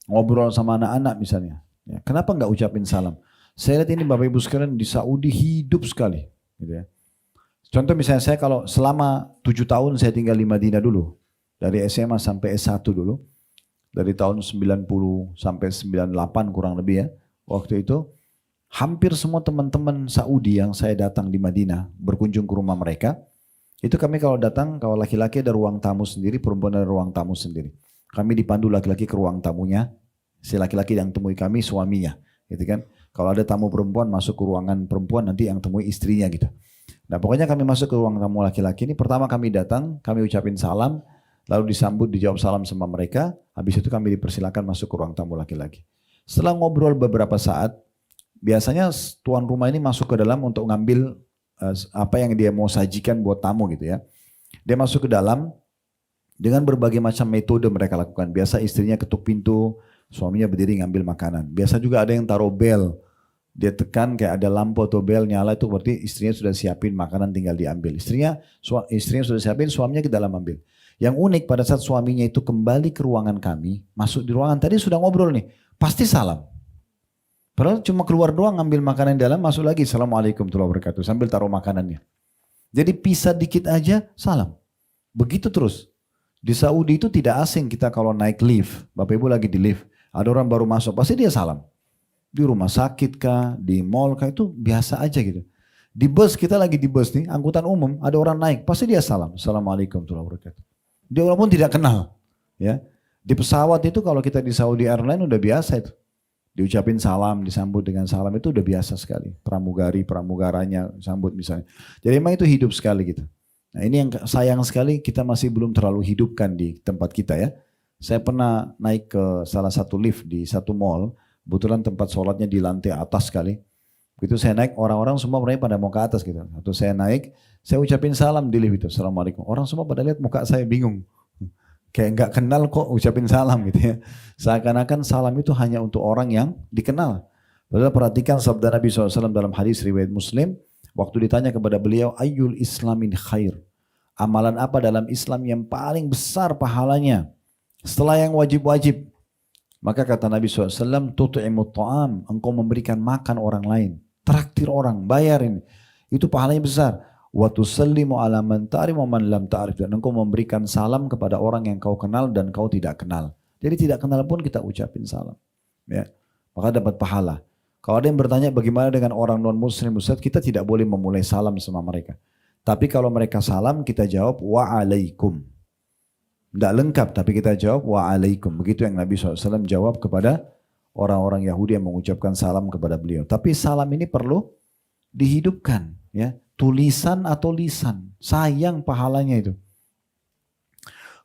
ngobrol sama anak-anak misalnya. Ya, kenapa nggak ucapin salam? Saya lihat ini Bapak Ibu sekalian di Saudi hidup sekali. Gitu ya. Contoh misalnya saya kalau selama 7 tahun saya tinggal di Madinah dulu. Dari SMA sampai S1 dulu. Dari tahun 90 sampai 98 kurang lebih ya. Waktu itu hampir semua teman-teman Saudi yang saya datang di Madinah berkunjung ke rumah mereka. Itu kami kalau datang, kalau laki-laki ada ruang tamu sendiri, perempuan ada ruang tamu sendiri. Kami dipandu laki-laki ke ruang tamunya. Si laki-laki yang temui kami suaminya. Gitu kan. Kalau ada tamu perempuan masuk ke ruangan perempuan, nanti yang temui istrinya gitu. Nah pokoknya kami masuk ke ruang tamu laki-laki ini, pertama kami datang, kami ucapin salam, lalu disambut, dijawab salam sama mereka, habis itu kami dipersilakan masuk ke ruang tamu laki-laki. Setelah ngobrol beberapa saat, biasanya tuan rumah ini masuk ke dalam untuk ngambil apa yang dia mau sajikan buat tamu gitu ya. Dia masuk ke dalam dengan berbagai macam metode mereka lakukan. Biasa istrinya ketuk pintu, suaminya berdiri ngambil makanan. Biasa juga ada yang taruh bel. Dia tekan kayak ada lampu atau bel nyala, itu berarti istrinya sudah siapin makanan tinggal diambil. Istrinya sudah siapin, suaminya ke dalam ambil. Yang unik pada saat suaminya itu kembali ke ruangan kami, masuk di ruangan tadi sudah ngobrol nih, pasti salam. Padahal cuma keluar doang ngambil makanan di dalam, masuk lagi assalamualaikum warahmatullahi wabarakatuh sambil taruh makanannya. Jadi pisah dikit aja salam. Begitu terus. Di Saudi itu tidak asing kita kalau naik lift, Bapak Ibu lagi di lift, ada orang baru masuk, pasti dia salam. Di rumah sakit kah, di mall kah, itu biasa aja gitu. Di bus, kita lagi di bus nih, angkutan umum, ada orang naik, pasti dia salam. Assalamualaikum warahmatullahi wabarakatuh. Dia walaupun tidak kenal. Ya. Di pesawat itu kalau kita di Saudi Airlines udah biasa itu. Diucapin salam, disambut dengan salam, itu udah biasa sekali. Pramugaranya sambut misalnya. Jadi memang itu hidup sekali gitu. Nah ini yang sayang sekali kita masih belum terlalu hidupkan di tempat kita ya. Saya pernah naik ke salah satu lift di satu mall. Kebetulan tempat sholatnya di lantai atas sekali. Begitu saya naik, orang-orang semua mereka pada mau ke atas gitu. Atau saya naik, saya ucapin salam di lift itu. Assalamualaikum. Orang semua pada lihat muka saya bingung. Kayak nggak kenal kok ucapin salam gitu ya. Seakan-akan salam itu hanya untuk orang yang dikenal. Padahal perhatikan sabda Nabi SAW dalam hadis riwayat Muslim. Waktu ditanya kepada beliau, ayyul islamin khair. Amalan apa dalam Islam yang paling besar pahalanya? Setelah yang wajib-wajib. Maka kata Nabi SAW, tut'imut ta'am, engkau memberikan makan orang lain, traktir orang, bayar ini. Itu pahalanya besar. Wa tusallimu ala man ta'rif wa man lam ta'rif, dan engkau memberikan salam kepada orang yang kau kenal dan kau tidak kenal. Jadi tidak kenal pun kita ucapin salam. Ya. Maka dapat pahala. Kalau ada yang bertanya bagaimana dengan orang non muslim, Ustaz, kita tidak boleh memulai salam sama mereka. Tapi kalau mereka salam kita jawab wa'alaikum. Tidak lengkap tapi kita jawab wa'alaikum. Begitu yang Nabi SAW jawab kepada orang-orang Yahudi yang mengucapkan salam kepada beliau. Tapi salam ini perlu dihidupkan. Ya. Tulisan atau lisan. Sayang pahalanya itu.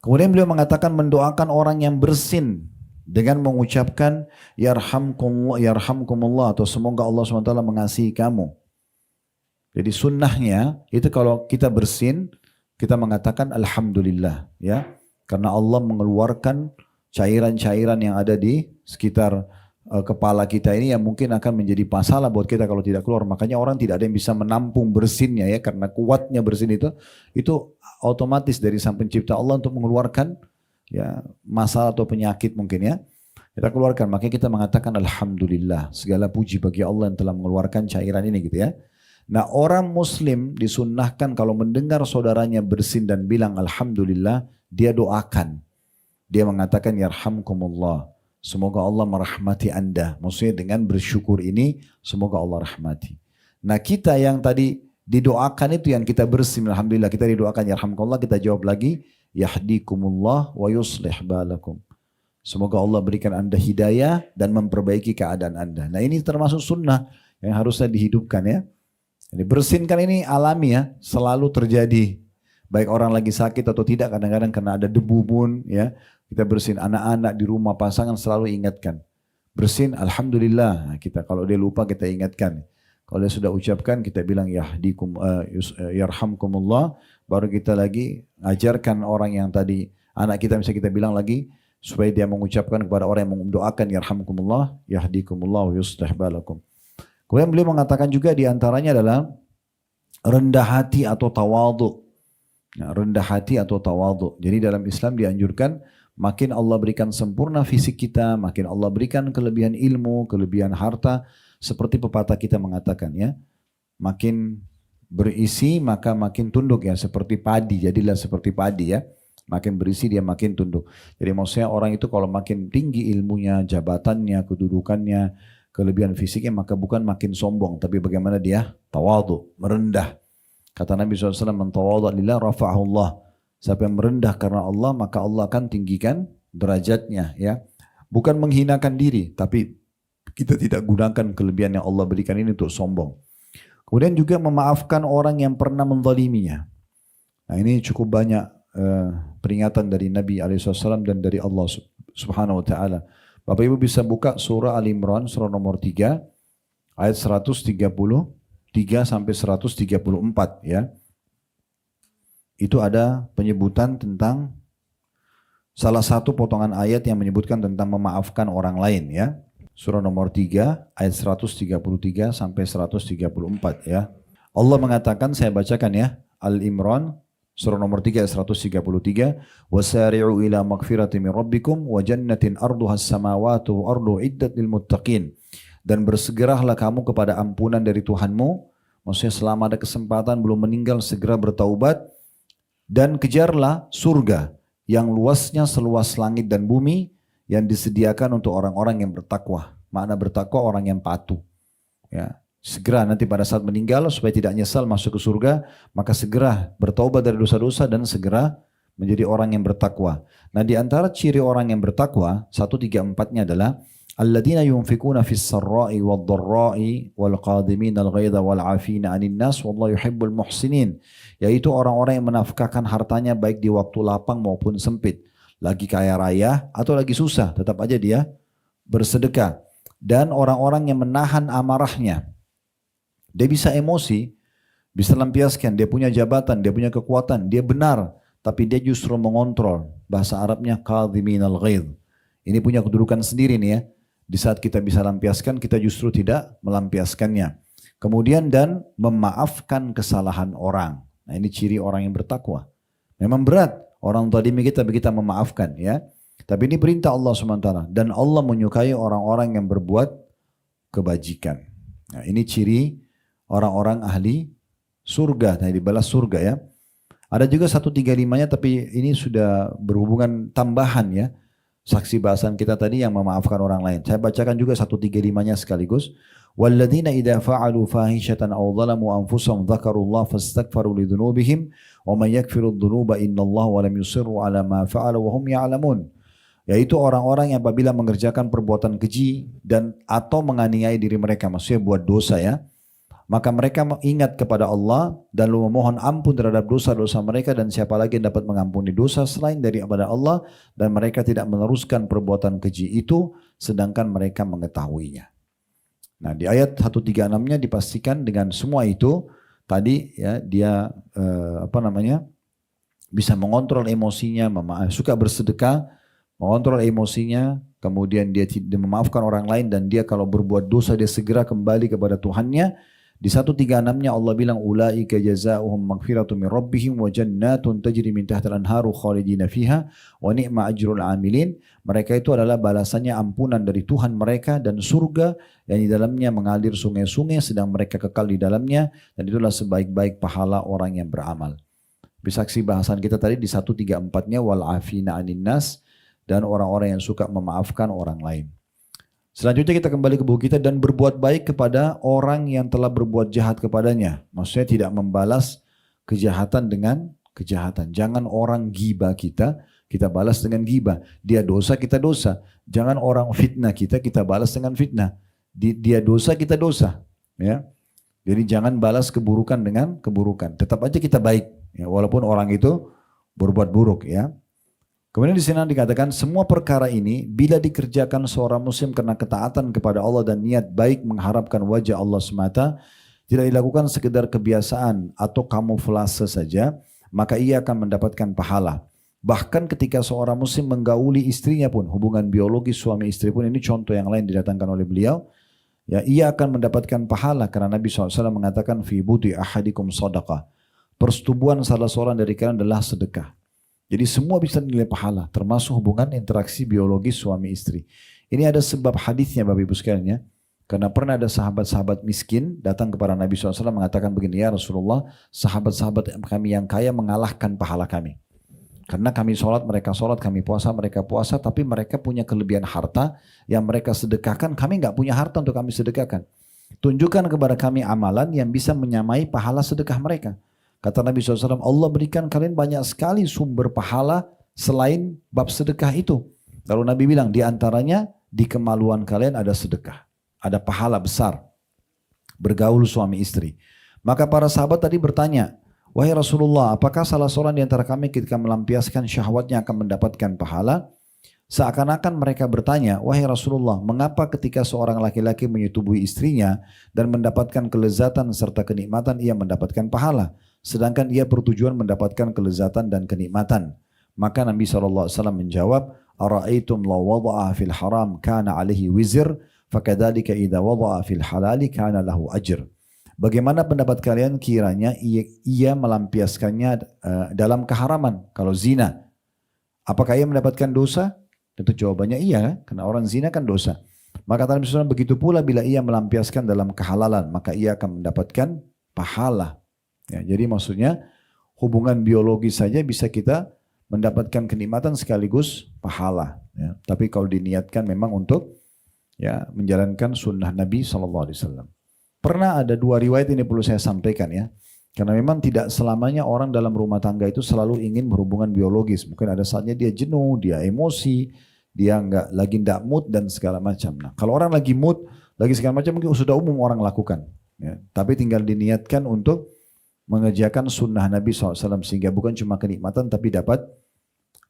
Kemudian beliau mengatakan mendoakan orang yang bersin. Dengan mengucapkan yarhamkumullah atau semoga Allah SWT mengasihi kamu. Jadi sunnahnya itu kalau kita bersin kita mengatakan alhamdulillah ya. Karena Allah mengeluarkan cairan-cairan yang ada di sekitar kepala kita ini yang mungkin akan menjadi masalah buat kita kalau tidak keluar. Makanya orang tidak ada yang bisa menampung bersinnya ya, karena kuatnya bersin itu otomatis dari Sang Pencipta Allah untuk mengeluarkan ya masalah atau penyakit mungkin ya. Kita keluarkan, makanya kita mengatakan alhamdulillah, segala puji bagi Allah yang telah mengeluarkan cairan ini gitu ya. Nah orang muslim disunnahkan kalau mendengar saudaranya bersin dan bilang alhamdulillah, dia doakan. Dia mengatakan yarhamkumullah. Semoga Allah merahmati anda. Maksudnya dengan bersyukur ini semoga Allah rahmati. Nah kita yang tadi didoakan itu yang kita bersin alhamdulillah, kita didoakan yarhamkumullah, kita jawab lagi yahdikumullah wa yuslih balakum. Semoga Allah berikan Anda hidayah dan memperbaiki keadaan Anda. Nah ini termasuk sunnah yang harusnya dihidupkan ya. Jadi bersinkan ini alami ya, selalu terjadi. Baik orang lagi sakit atau tidak, kadang-kadang karena ada debu pun ya. Kita bersin, anak-anak di rumah, pasangan selalu ingatkan. Bersin, alhamdulillah. Nah, kita kalau dia lupa kita ingatkan. Kalau dia sudah ucapkan kita bilang yarhamkumullah. Baru kita lagi ajarkan orang yang tadi, anak kita misalnya kita bilang lagi, supaya dia mengucapkan kepada orang yang mendoakan yarhamkumullah, yahdikumullah wa yuslih balakum. Kemudian beliau mengatakan juga diantaranya adalah rendah hati atau tawadhu. Nah, rendah hati atau tawadhu. Jadi dalam Islam dianjurkan makin Allah berikan sempurna fisik kita, makin Allah berikan kelebihan ilmu, kelebihan harta, seperti pepatah kita mengatakan ya, makin berisi maka makin tunduk ya, seperti padi, jadilah seperti padi ya. Makin berisi dia makin tunduk. Jadi maksudnya orang itu kalau makin tinggi ilmunya, jabatannya, kedudukannya, kelebihan fisiknya, maka bukan makin sombong, tapi bagaimana dia tawadhu, merendah. Kata Nabi SAW, man tawadha lillah rafa'ahu Allah. Siapa yang merendah karena Allah, maka Allah akan tinggikan derajatnya ya. Bukan menghinakan diri, tapi kita tidak gunakan kelebihan yang Allah berikan ini untuk sombong. Kemudian juga memaafkan orang yang pernah menzaliminya. Nah ini cukup banyak peringatan dari Nabi SAW dan dari Allah Subhanahu Wa Taala. Bapak Ibu bisa buka surah Al-Imran surah nomor 3 ayat 133 sampai 134 ya. Itu ada penyebutan tentang salah satu potongan ayat yang menyebutkan tentang memaafkan orang lain ya. Surah nomor 3 ayat 133 sampai 134 ya. Allah mengatakan, saya bacakan ya, Al-Imran surah nomor 3 ayat 133, wasari'u ila magfirati min rabbikum wa jannatin arduha as-samawati wa ardu iddat lil muttaqin. Dan bersegeralah kamu kepada ampunan dari Tuhanmu, maksudnya selama ada kesempatan belum meninggal segera bertaubat, dan kejarlah surga yang luasnya seluas langit dan bumi yang disediakan untuk orang-orang yang bertakwa. Makna bertakwa orang yang patuh. Ya. Segera nanti pada saat meninggal supaya tidak nyesal masuk ke surga, maka segera bertaubat dari dosa-dosa dan segera menjadi orang yang bertakwa. Nah di antara ciri orang yang bertakwa, 134-nya adalah alladzina yunfikuna fis sarra'i wad dharra'i wal qadimina al ghaidha wal 'afina 'anil nas wallahu yuhibbul muhsinin. Yaitu orang-orang yang menafkahkan hartanya baik di waktu lapang maupun sempit. Lagi kaya raya atau lagi susah, tetap aja dia bersedekah. Dan orang-orang yang menahan amarahnya. Dia bisa emosi, bisa lampiaskan, dia punya jabatan, dia punya kekuatan, dia benar, tapi dia justru mengontrol. Bahasa Arabnya kadhiminal ghaidh. Ini punya kedudukan sendiri nih ya. Di saat kita bisa lampiaskan, kita justru tidak melampiaskannya. Kemudian dan memaafkan kesalahan orang. Nah ini ciri orang yang bertakwa. Memang berat orang zalimi kita memaafkan ya. Tapi ini perintah Allah SWT. Dan Allah menyukai orang-orang yang berbuat kebajikan. Nah ini ciri orang-orang ahli surga, nah dibalas surga ya. Ada juga 135-nya tapi ini sudah berhubungan tambahan ya. Saksi bahasan kita tadi yang memaafkan orang lain. Saya bacakan juga 135-nya sekaligus. Walladzina idza fa'alu fahishatan aw zalamu anfusahum dzakarullaha fastaghfaru lidzunubihim wa may yaghfiru dzunuba innallaha wa lam yusirru ala ma fa'alu wa hum ya'lamun. Yaitu orang-orang yang apabila mengerjakan perbuatan keji dan atau menganiaya diri mereka, maksudnya buat dosa ya. Maka mereka ingat kepada Allah dan memohon ampun terhadap dosa-dosa mereka, dan siapa lagi yang dapat mengampuni dosa selain daripada Allah, dan mereka tidak meneruskan perbuatan keji itu sedangkan mereka mengetahuinya. Nah di ayat 136-nya dipastikan dengan semua itu tadi ya dia bisa mengontrol emosinya, suka bersedekah, mengontrol emosinya, kemudian dia memaafkan orang lain, dan dia kalau berbuat dosa dia segera kembali kepada Tuhannya. Di 136-nya Allah bilang ulaika jazaohum maghfiratun min rabbihim wa jannatun tajri min tahtiha al-anharu khalidina fiha wa ni'ma ajrul 'amilin. Mereka itu adalah balasannya ampunan dari Tuhan mereka dan surga yang di dalamnya mengalir sungai-sungai sedang mereka kekal di dalamnya, dan itulah sebaik-baik pahala orang yang beramal. Saksi bahasan kita tadi di 134-nya wal 'afina 'anil nas, dan orang-orang yang suka memaafkan orang lain. Selanjutnya kita kembali ke buku kita, dan berbuat baik kepada orang yang telah berbuat jahat kepadanya. Maksudnya tidak membalas kejahatan dengan kejahatan. Jangan orang gibah kita, kita balas dengan gibah. Dia dosa, kita dosa. Jangan orang fitnah kita, kita balas dengan fitnah. Dia dosa, kita dosa. Ya. Jadi jangan balas keburukan dengan keburukan. Tetap aja kita baik, ya, walaupun orang itu berbuat buruk. Ya. Kemudian di sini dikatakan semua perkara ini bila dikerjakan seorang muslim karena ketaatan kepada Allah dan niat baik mengharapkan wajah Allah semata, tidak dilakukan sekedar kebiasaan atau kamuflase saja, maka ia akan mendapatkan pahala. Bahkan ketika seorang muslim menggauli istrinya pun, hubungan biologis suami istri pun, ini contoh yang lain didatangkan oleh beliau, ya, ia akan mendapatkan pahala karena Nabi SAW mengatakan fi buti ahadikum sadaqah. Persetubuhan salah seorang dari kalian adalah sedekah. Jadi semua bisa nilai pahala, termasuk hubungan interaksi biologis suami istri. Ini ada sebab hadisnya Bapak Ibu sekalian ya. Karena pernah ada sahabat-sahabat miskin datang kepada Nabi SAW mengatakan begini, ya Rasulullah, sahabat-sahabat kami yang kaya mengalahkan pahala kami. Karena kami sholat, kami puasa, mereka puasa, tapi mereka punya kelebihan harta yang mereka sedekahkan, kami nggak punya harta untuk kami sedekahkan. Tunjukkan kepada kami amalan yang bisa menyamai pahala sedekah mereka. Kata Nabi SAW, Allah berikan kalian banyak sekali sumber pahala selain bab sedekah itu. Lalu Nabi bilang, di antaranya di kemaluan kalian ada sedekah. Ada pahala besar. Bergaul suami istri. Maka para sahabat tadi bertanya, wahai Rasulullah, apakah salah seorang di antara kami ketika melampiaskan syahwatnya akan mendapatkan pahala? Seakan-akan mereka bertanya, wahai Rasulullah, mengapa ketika seorang laki-laki menyetubui istrinya dan mendapatkan kelezatan serta kenikmatan ia mendapatkan pahala? Sedangkan ia bertujuan mendapatkan kelezatan dan kenikmatan. Maka Nabi SAW menjawab, Ara'aitum la wada'a fil haram kana alaihi wizir, fakadhalika idha wada'a fil halali kana lahu ajr. Bagaimana pendapat kalian kiranya ia melampiaskannya dalam keharaman, kalau zina? Apakah ia mendapatkan dosa? Tentu jawabannya iya, karena orang zina kan dosa. Maka Nabi SAW begitu pula bila ia melampiaskan dalam kehalalan, maka ia akan mendapatkan pahala. Ya, jadi maksudnya hubungan biologi saja bisa kita mendapatkan kenikmatan sekaligus pahala. Ya. Tapi kalau diniatkan memang untuk ya menjalankan sunnah Nabi SAW. Pernah ada dua riwayat ini perlu saya sampaikan ya. Karena memang tidak selamanya orang dalam rumah tangga itu selalu ingin berhubungan biologis. Mungkin ada saatnya dia jenuh, dia emosi, dia lagi tidak mood dan segala macam. Nah, kalau orang lagi mood, lagi segala macam mungkin sudah umum orang lakukan. Ya. Tapi tinggal diniatkan untuk mengerjakan sunnah Nabi SAW sehingga bukan cuma kenikmatan tapi dapat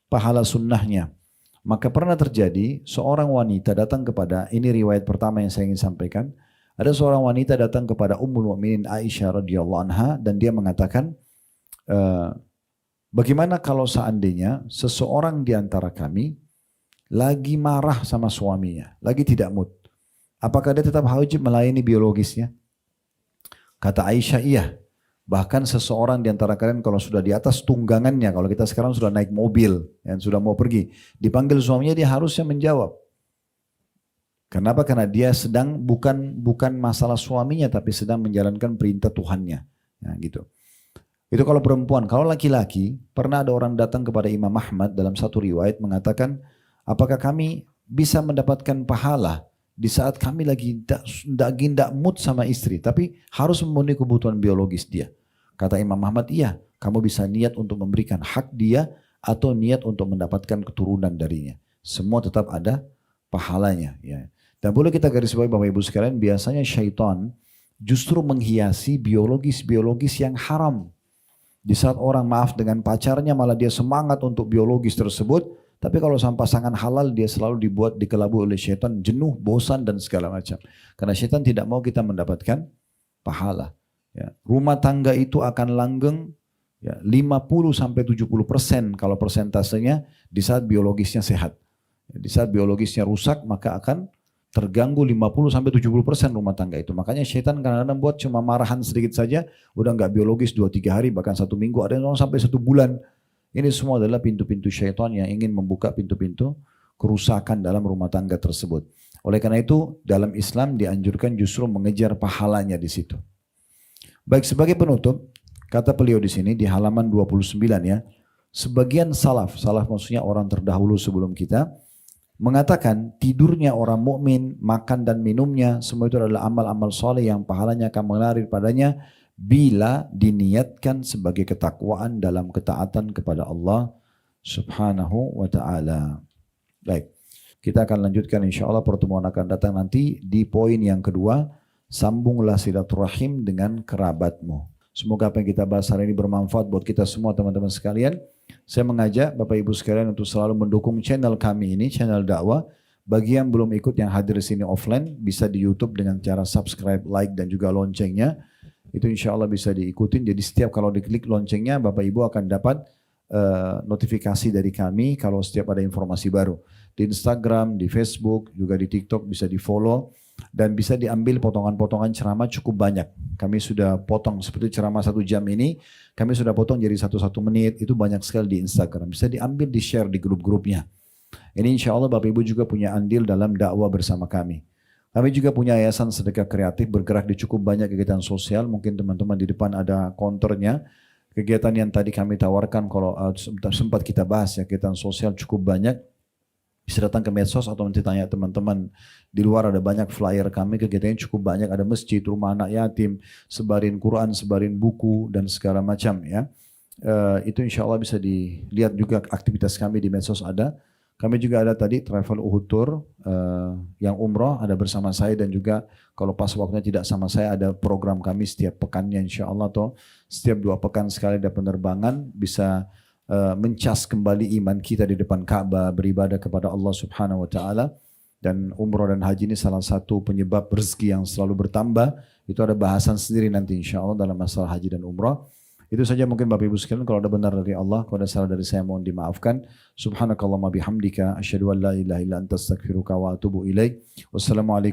pahala sunnahnya. Maka pernah terjadi seorang wanita datang kepada, ini riwayat pertama yang saya ingin sampaikan, ada seorang wanita datang kepada Ummul Mukminin Aisyah radhiyallahu anha dan dia mengatakan, bagaimana kalau seandainya seseorang di antara kami lagi marah sama suaminya, lagi tidak mood, apakah dia tetap wajib melayani biologisnya? Kata Aisyah, iya. Bahkan seseorang di antara kalian kalau sudah di atas tunggangannya, kalau kita sekarang sudah naik mobil, yang sudah mau pergi, dipanggil suaminya dia harusnya menjawab. Kenapa? Karena dia sedang bukan masalah suaminya, tapi sedang menjalankan perintah Tuhannya. Nah, gitu. Itu kalau perempuan. Kalau laki-laki, pernah ada orang datang kepada Imam Ahmad dalam satu riwayat mengatakan, apakah kami bisa mendapatkan pahala di saat kami lagi tidak mood sama istri, tapi harus memenuhi kebutuhan biologis dia. Kata Imam Ahmad, iya, kamu bisa niat untuk memberikan hak dia atau niat untuk mendapatkan keturunan darinya. Semua tetap ada pahalanya. Ya. Dan boleh kita garis bawahi Bapak Ibu sekalian, biasanya syaitan justru menghiasi biologis yang haram. Di saat orang maaf dengan pacarnya malah dia semangat untuk biologis tersebut. Tapi kalau sama pasangan halal dia selalu dibuat dikelabui oleh syaitan, jenuh, bosan dan segala macam. Karena syaitan tidak mau kita mendapatkan pahala. Ya. Rumah tangga itu akan langgeng ya, 50-70% kalau persentasenya di saat biologisnya sehat. Ya, di saat biologisnya rusak maka akan terganggu 50-70% rumah tangga itu. Makanya syaitan kadang-kadang buat cuma marahan sedikit saja, udah nggak biologis 2-3 hari bahkan 1 minggu, ada yang sampai 1 bulan. Ini semua adalah pintu-pintu syaitan yang ingin membuka pintu-pintu kerusakan dalam rumah tangga tersebut. Oleh karena itu, dalam Islam dianjurkan justru mengejar pahalanya di situ. Baik, sebagai penutup, kata beliau di sini di halaman 29 ya, sebagian salaf maksudnya orang terdahulu sebelum kita, mengatakan tidurnya orang mukmin, makan dan minumnya, semua itu adalah amal-amal soleh yang pahalanya akan mengalir padanya bila diniatkan sebagai ketakwaan dalam ketaatan kepada Allah Subhanahu wa ta'ala. Baik, kita akan lanjutkan insya Allah pertemuan akan datang nanti di poin yang kedua, sambunglah silaturahim dengan kerabatmu. Semoga apa yang kita bahas hari ini bermanfaat buat kita semua teman-teman sekalian. Saya mengajak Bapak Ibu sekalian untuk selalu mendukung channel kami ini, channel dakwah. Bagi yang belum ikut yang hadir di sini offline, bisa di YouTube dengan cara subscribe, like dan juga loncengnya. Itu insya Allah bisa diikutin. Jadi setiap kalau diklik loncengnya, Bapak Ibu akan dapat notifikasi dari kami kalau setiap ada informasi baru. Di Instagram, di Facebook, juga di TikTok bisa di follow. Dan bisa diambil potongan-potongan ceramah cukup banyak. Kami sudah potong seperti ceramah 1 jam ini, kami sudah potong jadi 1 menit, itu banyak sekali di Instagram. Bisa diambil, di share di grup-grupnya. Ini insya Allah Bapak Ibu juga punya andil dalam dakwah bersama kami. Kami juga punya yayasan sedekah kreatif, bergerak di cukup banyak kegiatan sosial. Mungkin teman-teman di depan ada konternya. Kegiatan yang tadi kami tawarkan, kalau sempat kita bahas ya, kegiatan sosial cukup banyak. Bisa datang ke medsos atau nanti tanya teman-teman di luar, ada banyak flyer kami, kegiatannya cukup banyak, ada masjid, rumah anak yatim, sebarin Quran, sebarin buku dan segala macam ya. Itu insya Allah bisa dilihat juga aktivitas kami di medsos ada. Kami juga ada tadi travel Uhud Tour yang umroh ada bersama saya, dan juga kalau pas waktunya tidak sama saya ada program kami setiap pekannya insya Allah, atau setiap 2 pekan sekali ada penerbangan, bisa mencas kembali iman kita di depan Ka'bah, beribadah kepada Allah Subhanahu wa taala. Dan umroh dan haji ini salah satu penyebab rezeki yang selalu bertambah. Itu ada bahasan sendiri nanti insya Allah dalam masalah haji dan umroh. Itu saja mungkin Bapak Ibu sekalian, kalau ada benar dari Allah, kalau ada salah dari saya mohon dimaafkan. Subhanakallahumma bihamdika asyhadu an la ilaha illa anta astaghfiruka wa atubu ilaik. Wassalamualaikum